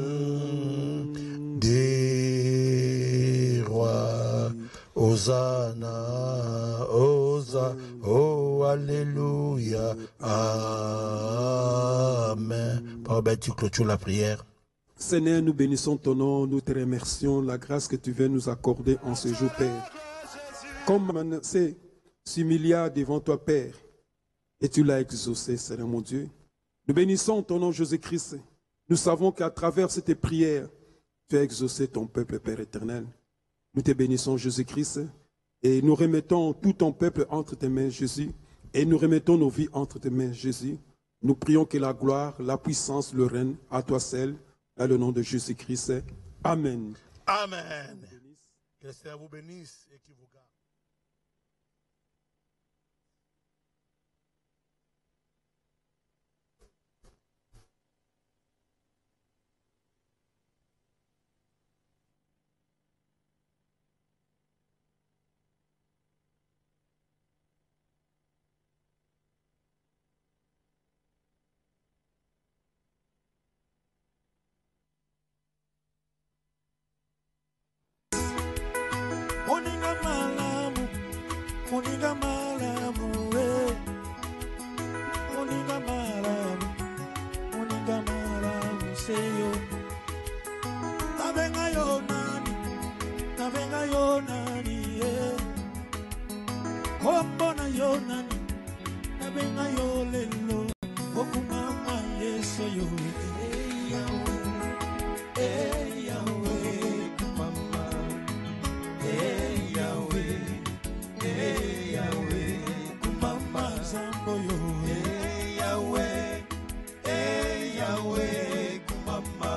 des rois. Hosanna, Hosanna, oh Alléluia, Amen. Père, tu clôtures la prière. Seigneur, nous bénissons ton nom, nous te remercions la grâce que tu viens nous accorder en ce jour, Père. Comme Manassé s'humilia devant toi, Père, et tu l'as exaucé, Seigneur mon Dieu. Nous bénissons ton nom, Jésus-Christ. Nous savons qu'à travers cette prière, tu as exaucé ton peuple, Père éternel. Nous te bénissons, Jésus-Christ, et nous remettons tout ton peuple entre tes mains, Jésus, et nous remettons nos vies entre tes mains, Jésus. Nous prions que la gloire, la puissance, le règne à toi seul, dans le nom de Jésus-Christ. Amen. Amen. Que le Seigneur vous bénisse et qu'il vous garde. Moninga malamu, moninga malamu, seyo. Nabenga yonani, kombona yonani, nabenga yolelo, okumama yeso yo. Yahweh, kumama, Yahweh. Yahweh, kumama zambo yo. Yahweh, Yahweh, kumama.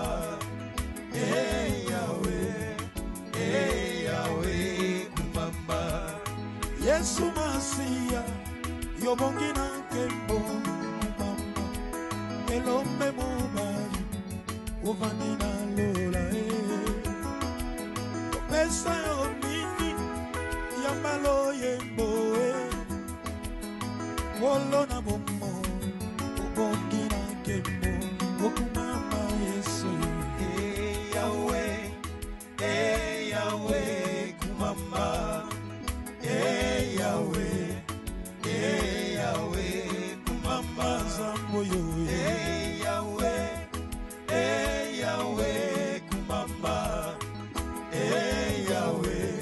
Yahweh, kumama. Yesu Masia, yobongina kembo kumama. Elombe mobali, uvanina lola. Pesa yo nini, yambalo yembo. Wolo na bomo, ubongina kembo, okumama Yesu. Yahweh, Yahweh, kumama. Yahweh, Yahweh, kumama zambo yo. Yahweh, Yahweh, kumama. Yahweh,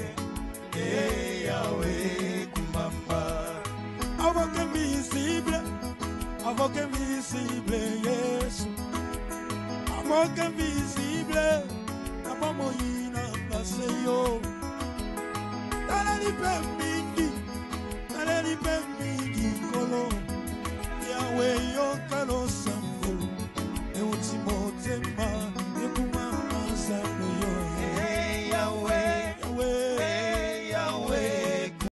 Yahweh, kumama. Avoc invisible, yes. Avoc invisible, Abamoyina Paseyo. Dala ni pembi.